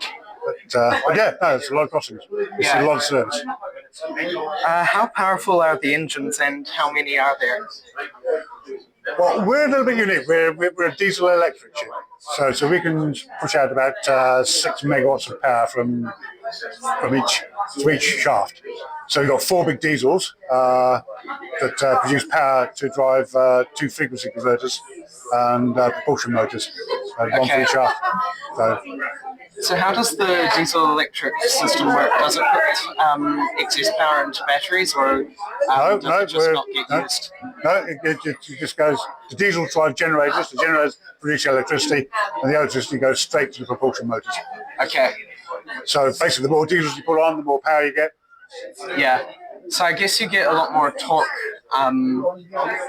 But yeah, no, it's a lot of crossings. It's a lot of service.
How powerful are the engines and how many are there?
Well, we're a little bit unique. We're a diesel electric ship. So we can push out about 6 megawatts of power from each shaft. So we've got 4 big diesels that produce power to drive 2 frequency converters and propulsion motors, one for each shaft.
So how does the diesel electric system work? Does it put excess power into batteries, or does it just not get used?
No, it just goes. The diesel drive generators. The generators produce electricity, and the electricity goes straight to the propulsion motors.
Okay.
So basically, the more diesels you put on, the more power you get.
Yeah. So I guess you get a lot more torque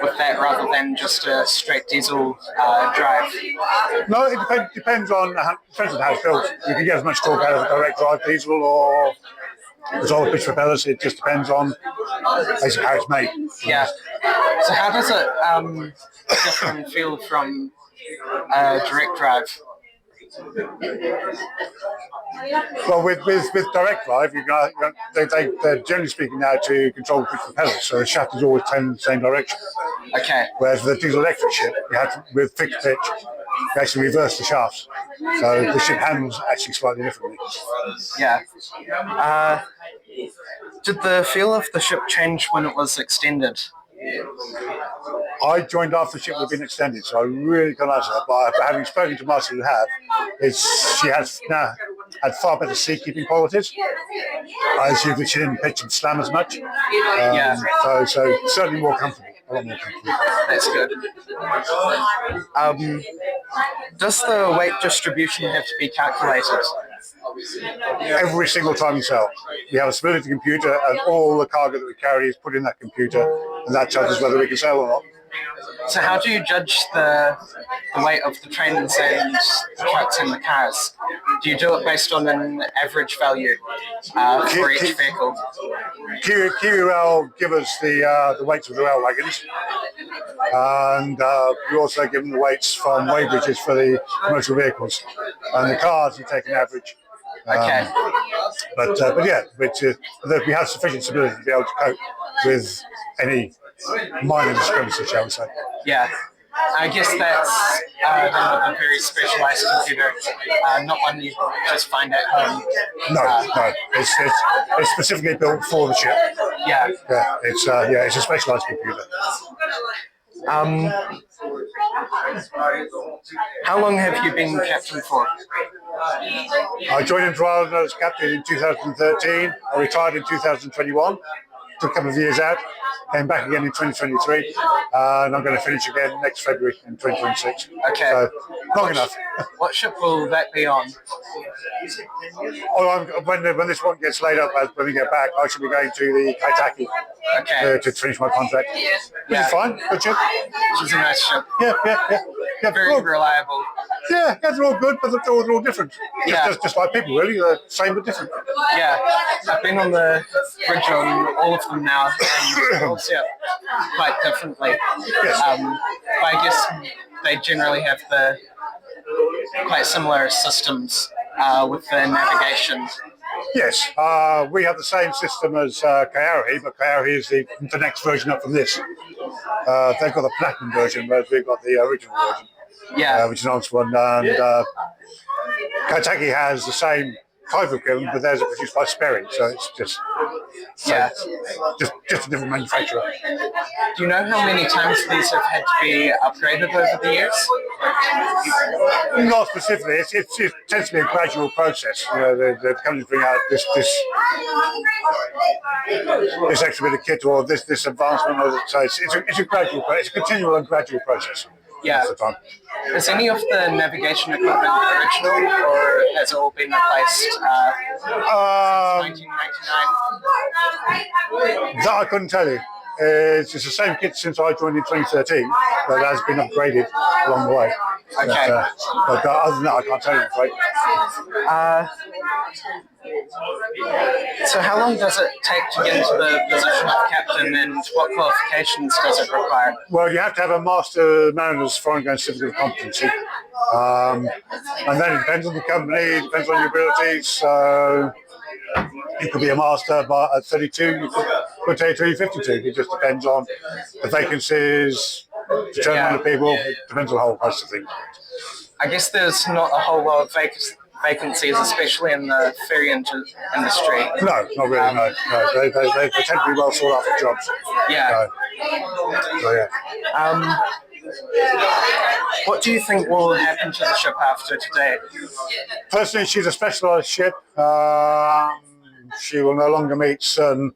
with that rather than just a straight diesel drive.
No, it depends on how it's built. You can get as much torque out of a direct drive diesel or with all the pitch propellers. It just depends on basically how it's made.
Yeah. So how does it differ and feel from direct drive?
Well, with direct drive, they're generally speaking now to control the pitch propellers, so the shaft is always tending in the same direction.
Okay.
Whereas with a diesel electric ship, you have to, with fixed pitch, you actually reverse the shafts, so the ship handles actually slightly differently.
Yeah. Did the feel of the ship change when it was extended?
I joined after the ship had been extended, so I really can't answer that. But having spoken to Marcia who have, she has now had far better seakeeping qualities. I assume that she didn't pitch and slam as much. So certainly more comfortable, a lot more comfortable.
That's good. Does the weight distribution have to be calculated?
Every single time you sail, we have a stability computer, and all the cargo that we carry is put in that computer, and that tells us whether we can sail or not.
So how do you judge the weight of the trains and the trucks and the cars? Do you do it based on an average value for each vehicle?
Kiwi Rail give us the weights of the rail wagons, and we also give them the weights from weighbridges for the commercial vehicles, and the cars you take an average.
Okay.
But yeah, we have sufficient stability to be able to cope with any minor discrepancy, shall we say.
Yeah. I guess that's done with a very specialised computer, not one you just find at home.
No. It's specifically built for the ship.
Yeah.
It's a specialised computer.
How long have you been captain for?
I joined Interislander as captain in 2013. I retired in 2021. Took a couple of years out. Came back again in 2023. And I'm going to finish again next February in 2026.
Okay.
So, long enough.
What ship will that be on?
When this one gets laid up, when we get back, I should be going to the Kaitaki to finish my contract. Which is fine. Good ship.
She's a nice ship.
Yeah.
Very reliable.
Yeah, they're all good, but they're all different.
Yeah.
Just like people, really. They're same but different.
Yeah. I've been on the bridge on all of them now, and all set quite differently.
Yes.
But I guess they generally have the quite similar systems with the navigation.
Yes, we have the same system as Kaori, but Kaori is the next version up from this. They've got the platinum version, whereas we've got the original version.
Yeah.
Which is an honest one. And Kaitaki has the same type of equipment, but theirs are produced by Sperry, so it's just a different manufacturer.
Do you know how many times these have had to be upgraded over the years?
Not specifically. It tends to be a gradual process. You know, the companies bring out this extra bit of kit or this advancement, or so it's a gradual, it's a continual and gradual process.
Yeah.
most of the time.
Is any of the navigation equipment original, or has it all been replaced since 1999?
That I couldn't tell you. It's the same kit since I joined in 2013, but it has been upgraded along the way.
Okay.
But other than that, I can't tell you. Right?
So how long does it take to get into the position of captain, and what qualifications does it require?
Well, you have to have a Master Mariner's Foreign Going Certificate of Competency. And then it depends on the company, it depends on your abilities. So you could be a master, but at 32, you could take 52. It just depends on the vacancies, the turnover of people. It depends on a whole host of things.
I guess there's not a whole lot of vacancies, especially in the ferry industry.
No, not really, no. They tend to be well sought after jobs.
Yeah.
So yeah.
What do you think will happen to the ship after today?
Personally, she's a specialised ship. She will no longer meet certain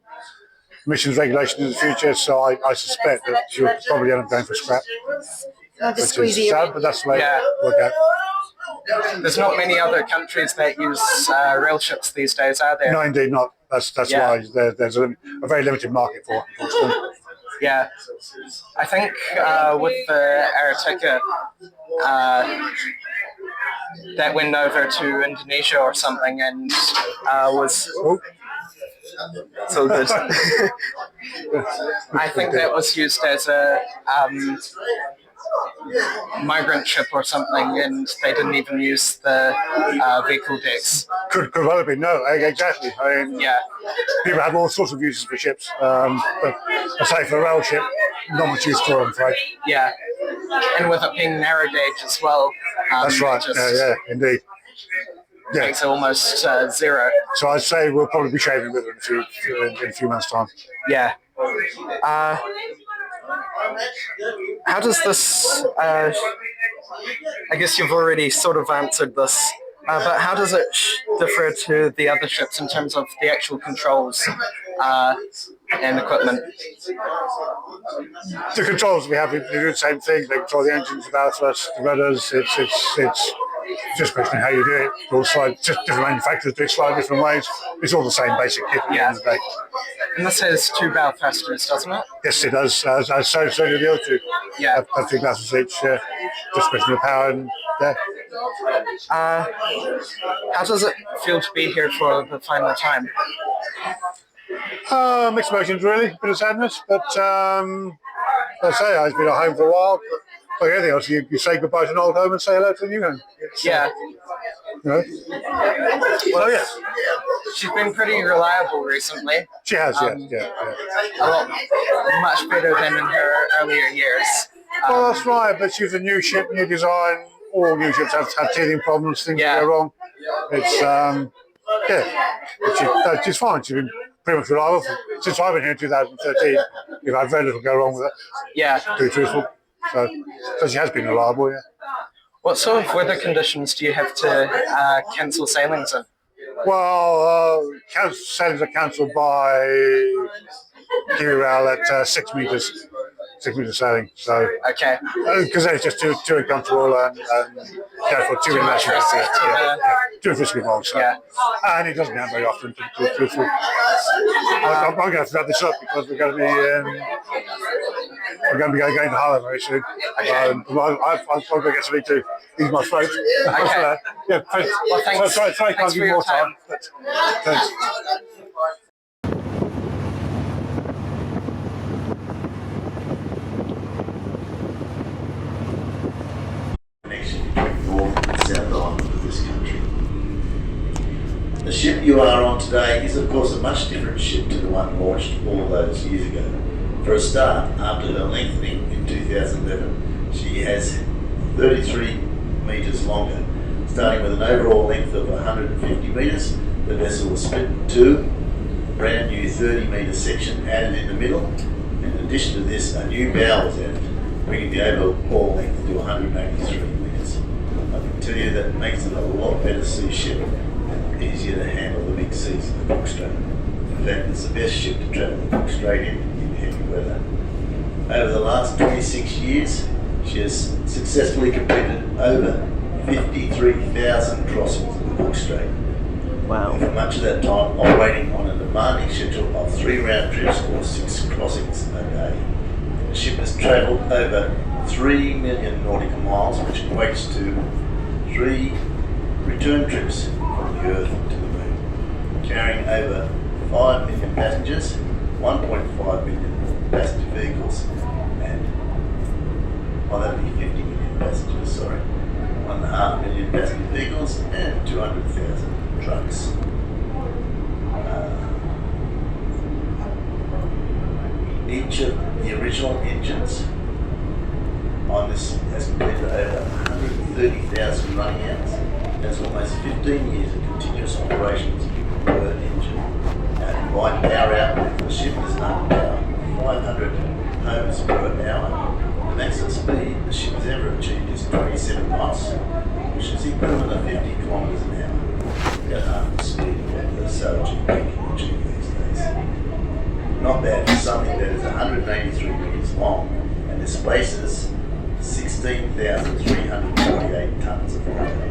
emissions regulations in the future, so I suspect that she'll probably end up going for scrap. Which is sad, but that's the way it work out.
There's not many other countries that use rail ships these days, are there?
No, indeed not. That's why there's a very limited market for it, unfortunately.
Yeah. I think with the Aratere, that went over to Indonesia or something and was... It's all good. I think that was used as a migrant ship or something, and they didn't even use the vehicle decks.
Could well have been, no, exactly. I mean, people have all sorts of uses for ships, but I say for a rail ship, not much use for them, I'm afraid.
Yeah, and with it being narrow gauge as well.
That's right, yeah, indeed. Yeah.
Makes it almost zero.
So I'd say we'll probably be shaving with it in a few months' time.
Yeah. How does this, I guess you've already sort of answered this, but how does it differ to the other ships in terms of the actual controls and equipment?
The controls we have, they do the same thing. They control the engines, the ballast, the rudders. It's just a question of how you do it. Also, just different manufacturers do it slightly different ways. It's all the same basic kit at the end of the day.
And this has 2 bow thrusters, doesn't it?
Yes, it does. So do the other two.
Yeah.
Have 3 glasses each. Just a question of power and
how does it feel to be here for the final time?
Mixed emotions, really. A bit of sadness, but as I say, I've been at home for a while. But like anything else, you say goodbye to an old home and say hello to a new home.
Well,
yeah.
She's been pretty reliable recently.
She has,
a lot much better than in her earlier years.
Well, that's right, but she's a new ship, new design. All new ships have teething problems, things go wrong. It's, but she's fine. She's been pretty much reliable. Since I've been here in 2013, we've had very little go wrong with it.
Yeah.
To be truthful. So she has been reliable, yeah.
What sort of weather conditions do you have to cancel sailings in?
Well, sailings are cancelled by Kiwi Rail at 6 metres. 6 metre sailing, so because it's just too uncomfortable and therefore too international, too physically involved. So. And it doesn't happen very often. I'm going to have to wrap this up because we're going to be going to Harbour very soon. I'm going to get something to ease my throat.
Well, thanks.
Sorry, I can't give you more time. But, thanks.
The ship you are on today is of course a much different ship to the one launched all those years ago. For a start, after her lengthening in 2011, she has 33 metres longer. Starting with an overall length of 150 metres, the vessel was split in 2, brand new 30 metre section added in the middle. In addition to this, a new bow was added, bringing the overall length to 183 metres. I can tell you that makes it a lot better sea ship. Easier to handle the big seas in the Cook Strait. In fact, it's the best ship to travel the Cook Strait in heavy weather. Over the last 26 years, She has successfully completed over 53,000 crossings of the Cook Strait.
Wow.
And for much of that time operating on a demanding schedule of 3 round trips or 6 crossings a day. The ship has travelled over 3 million nautical miles, which equates to 3 return trips from the Earth to the Moon, carrying over 5 million passengers, 1.5 million passenger vehicles, and that'd be 50 million passengers, 1.5 million passenger vehicles and 200,000 trucks. Each of the original engines on this has completed over 130,000 running hours. There's almost 15 years of continuous operations per engine. Our combined power output for the ship is about 500 homes per hour. The maximum speed the ship has ever achieved is 27 knots, which is the equivalent of 50 kilometres an hour. About half the speed of what the sailor can achieve these days. Not bad for something that is 183 metres long and displaces 16,348 tonnes of water.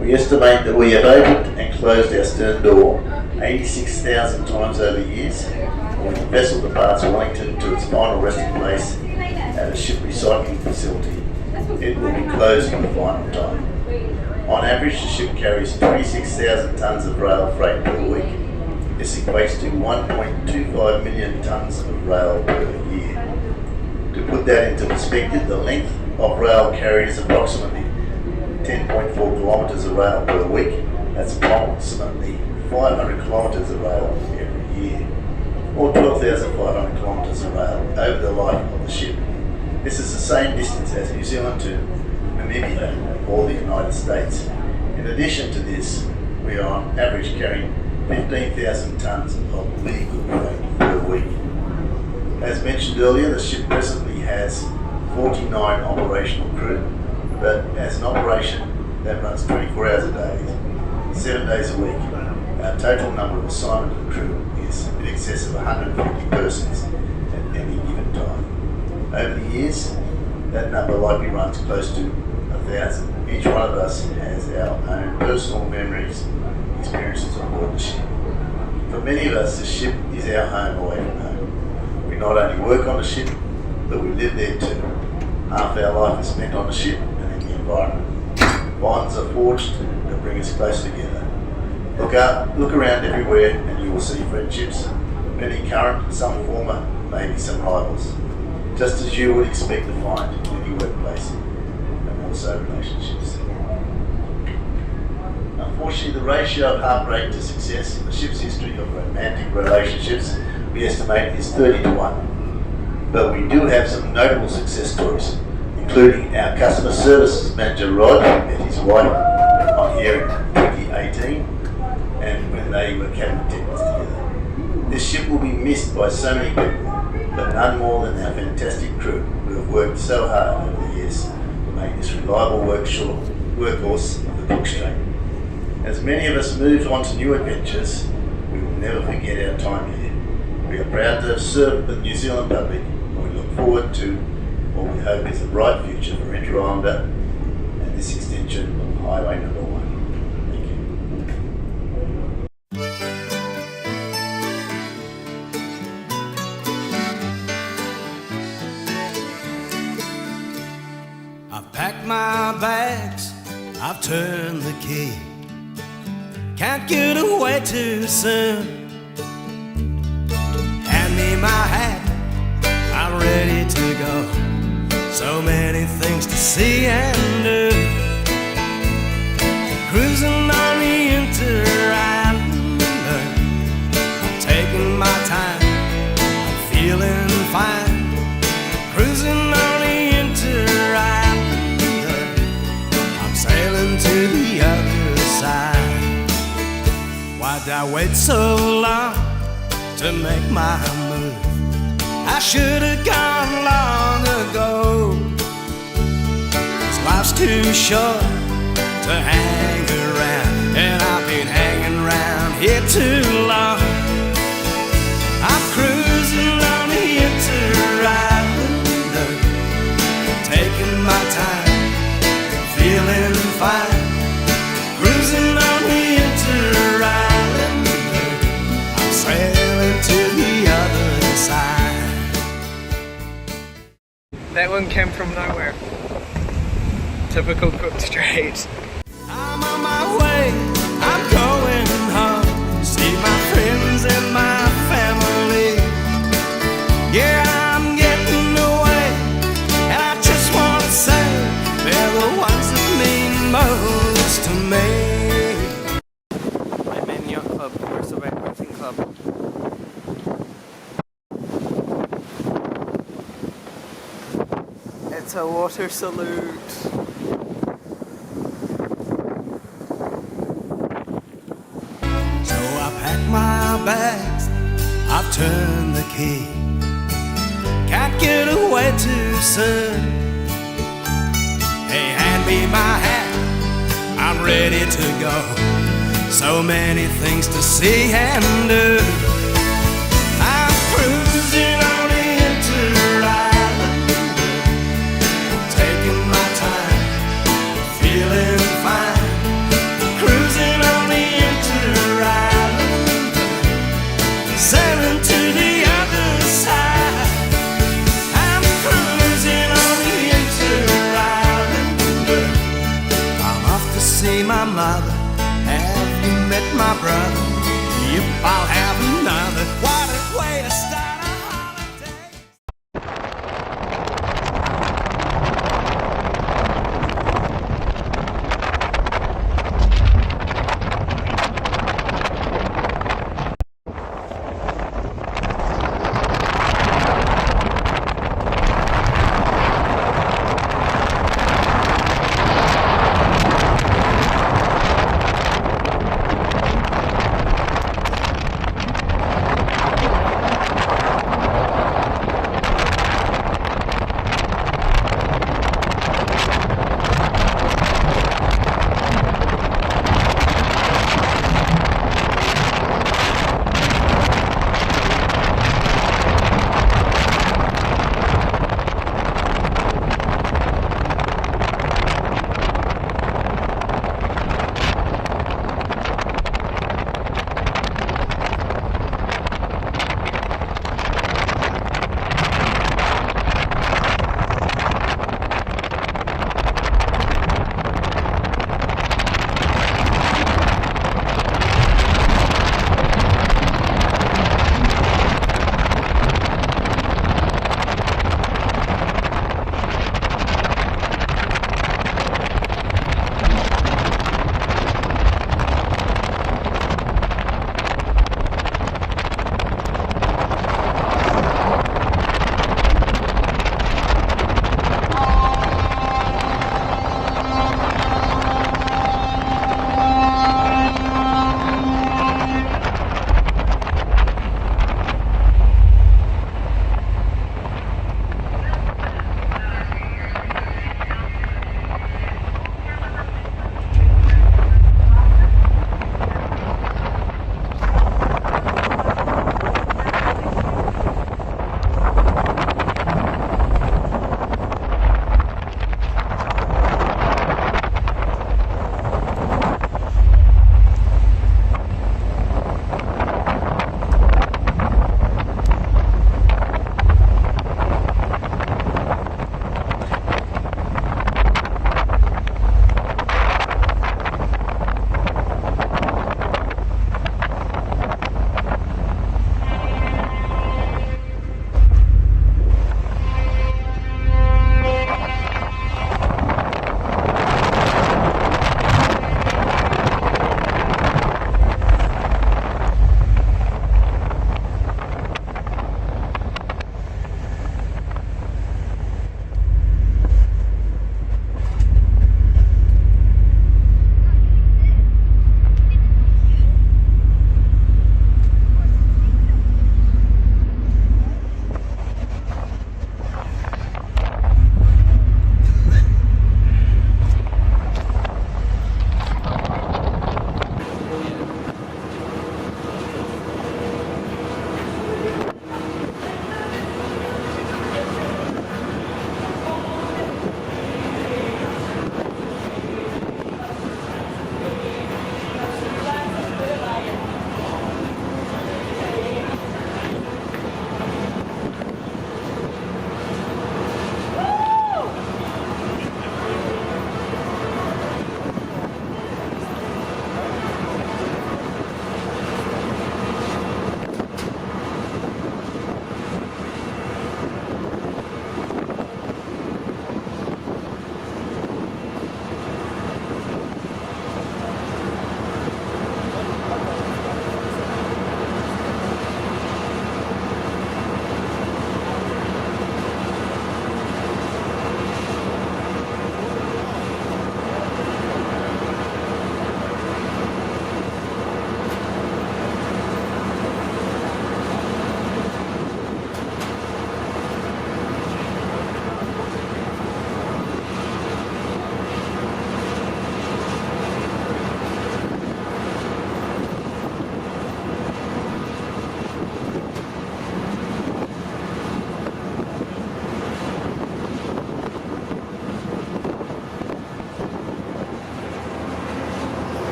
We estimate that we have opened and closed our stern door 86,000 times over the years. When the vessel departs Wellington to its final resting place at a ship recycling facility, it will be closed for the final time. On average, the ship carries 26,000 tonnes of rail freight per week. This equates to 1.25 million tonnes of rail per year. To put that into perspective, the length of rail carried is approximately 10.4 kilometres of rail per week. That's approximately 500 kilometres of rail every year, or 12,500 kilometres of rail over the life of the ship. This is the same distance as New Zealand to Namibia or the United States. In addition to this, we are on average carrying 15,000 tonnes of vehicle freight per week. As mentioned earlier, the ship presently has 49 operational crew, but as an operation that runs 24 hours a day, 7 days a week, our total number of assignment crew is in excess of 150 persons at any given time. Over the years, that number likely runs close to 1,000. Each one of us has our own personal memories, experiences on board the ship. For many of us, the ship is our home away from home. We not only work on the ship, but we live there too. Half our life is spent on the ship and in the environment. Bonds are forged that bring us close together. Look around everywhere and you will see friendships, many current, some former, maybe some rivals. Just as you would expect to find in any workplace, and also relationships. Unfortunately, the ratio of heartbreak to success in the ship's history of romantic relationships, we estimate, is 30-1. But we do have some notable success stories, including our customer services manager Rod met his wife on here in 2018, and when they were cabin attendants together. This ship will be missed by so many people, but none more than our fantastic crew who have worked so hard over the years to make this reliable workhorse of the Cook Strait. As many of us move on to new adventures, we will never forget our time here. We are proud to have served the New Zealand public, and we look forward to what we hope is a bright future for Interislander and this extension of Highway Number 1. Thank you.
I've packed my bags, I've turned the key. Can't get away too soon. Hand me my hat, I'm ready to go. So many things to see and do. Cruising on the Interislander, I'm taking my time, I'm feeling fine. Cruising on the Interislander, I'm sailing to the other side. Why'd I wait so long to make my move? I should have gone long ago. 'Cause life's too short to hang around, and I've been hanging around here too long. I'm cruising on the Interislander,
That one came from nowhere. Typical Cook Strait.
I'm on my way, I'm going home. See my friends and my family. Yeah, I'm getting away, and I just want to say they're the ones that mean most to me.
I'm in Yacht Club, where's the Wellington Club? It's a water salute.
So I pack my bags, I've turned the key. Can't get away too soon. Hey, hand me my hat, I'm ready to go. So many things to see and do. I'm cruising on the Interislander, taking my time, feeling fine. Cruising on the Interislander, sailing to the other side. I'm cruising on the Interislander. I'm off to see my mother. Have you met my brother? Yep, I'll have another. What a way to start a holiday.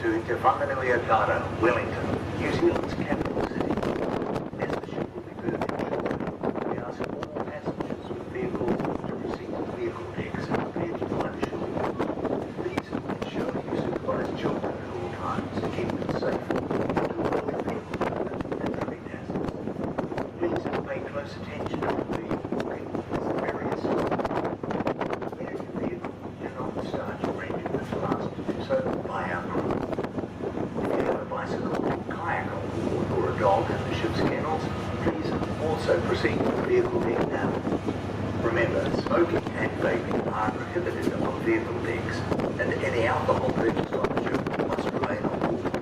to Te Whanganui-a-Tara, Wellington, New Zealand's capital city. As the ship will be moving shortly, we ask all passengers with vehicles to proceed to vehicle decks and prepare to climb ashore. Please ensure you supervise children at all times to keep them safe and to avoid vehicle movement and tripping hazards. Please pay close attention to the walking as the ferry is slow. When in your vehicle, do not start your engine until asked to do so by our crew. If you have a bicycle, kayak on board, or a dog in the ship's kennels, please also proceed to the vehicle deck now. Remember, smoking and vaping are prohibited on vehicle decks, and any alcohol purchased on the ship must remain on board.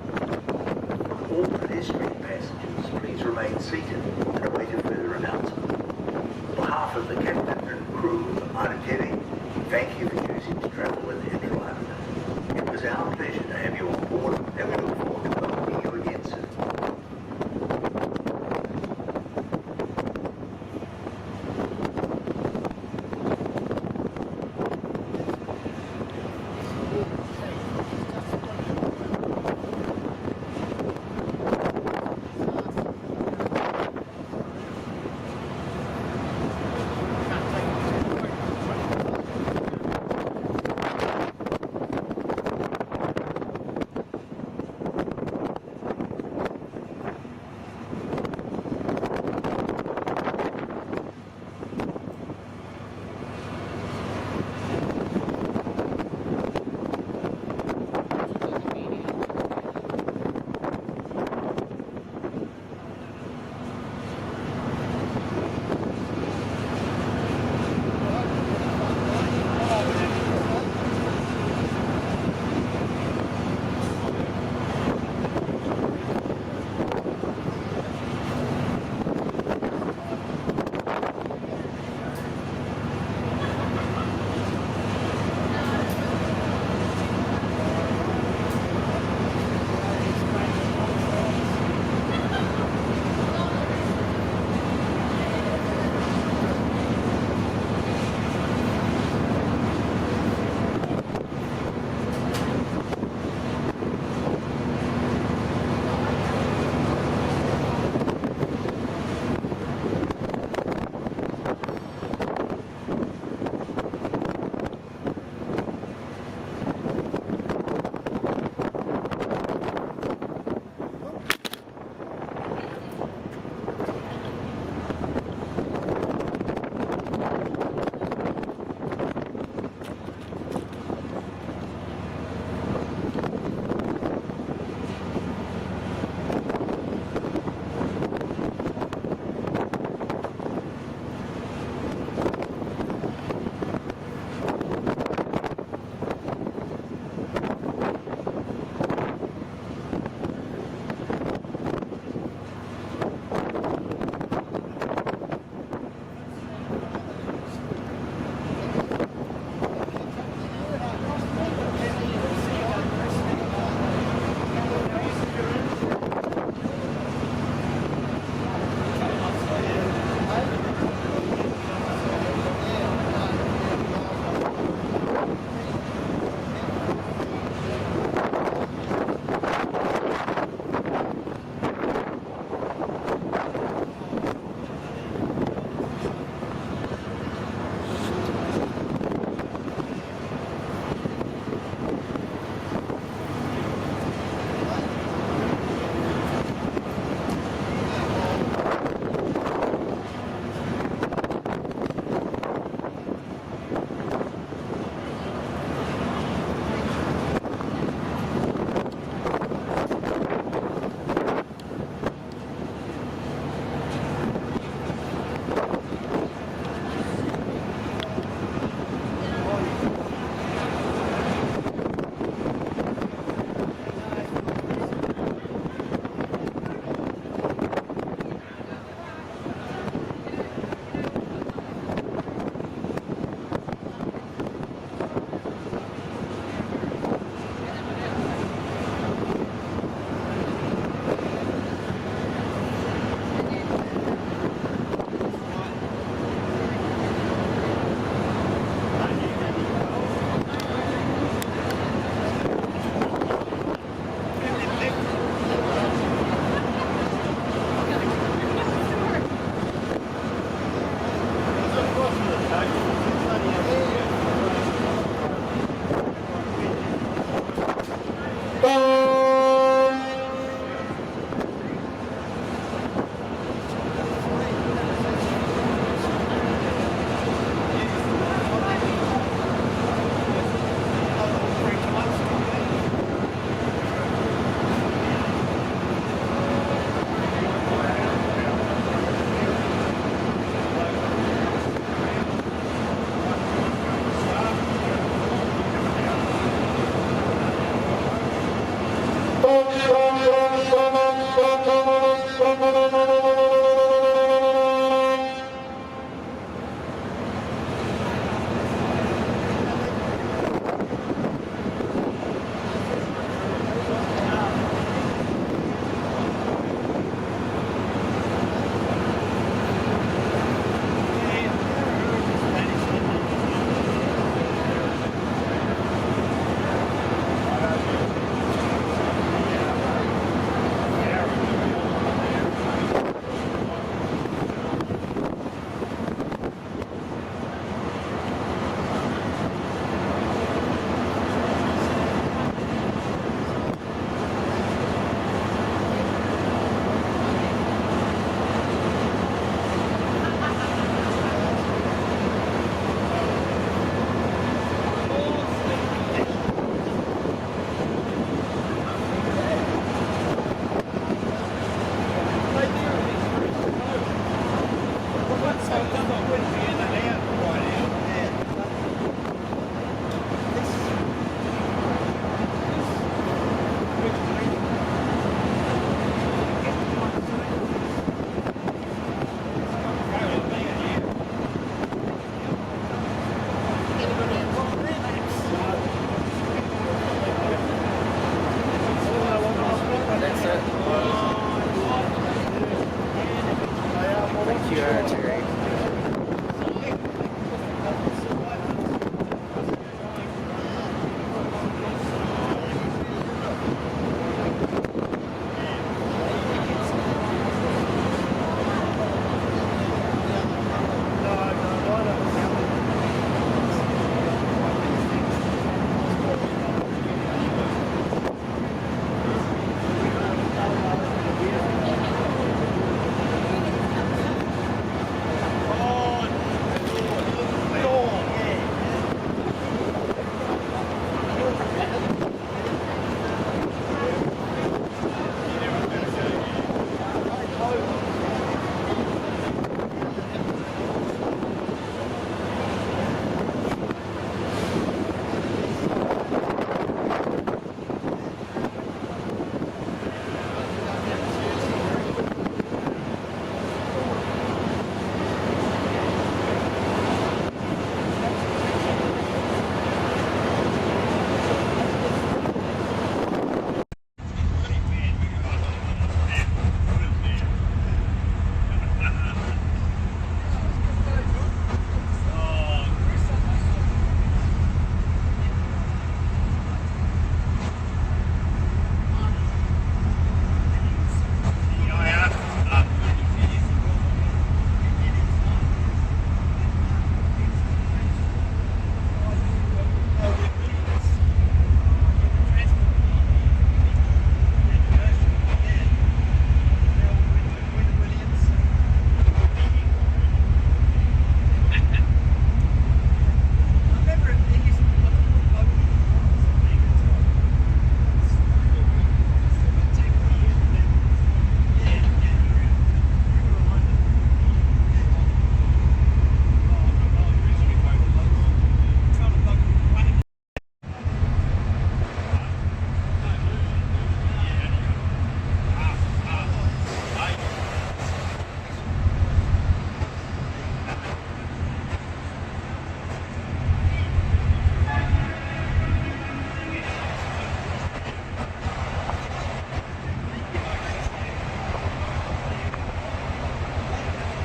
All pedestrian passengers, please remain seated and await a further announcement. On behalf of the captain and crew of Aratere, thank you for choosing to travel with Interislander. It was our pleasure to have you on board, and we look forward to welcoming you again soon.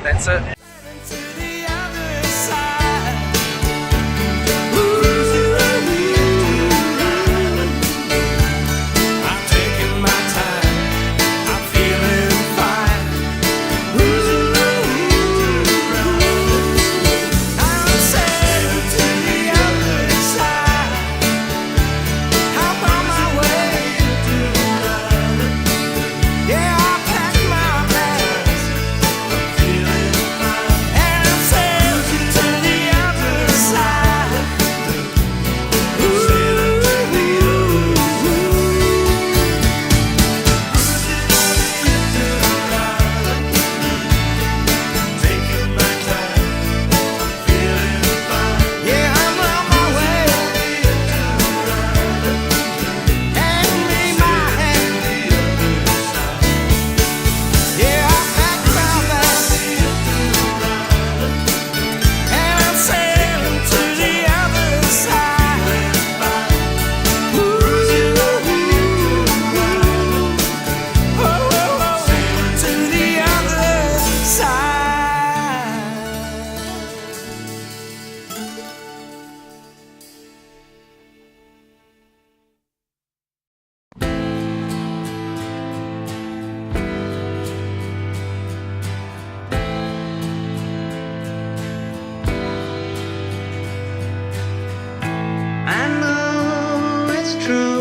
That's it.
Yeah, I packed my bags. I'm feeling fine. true.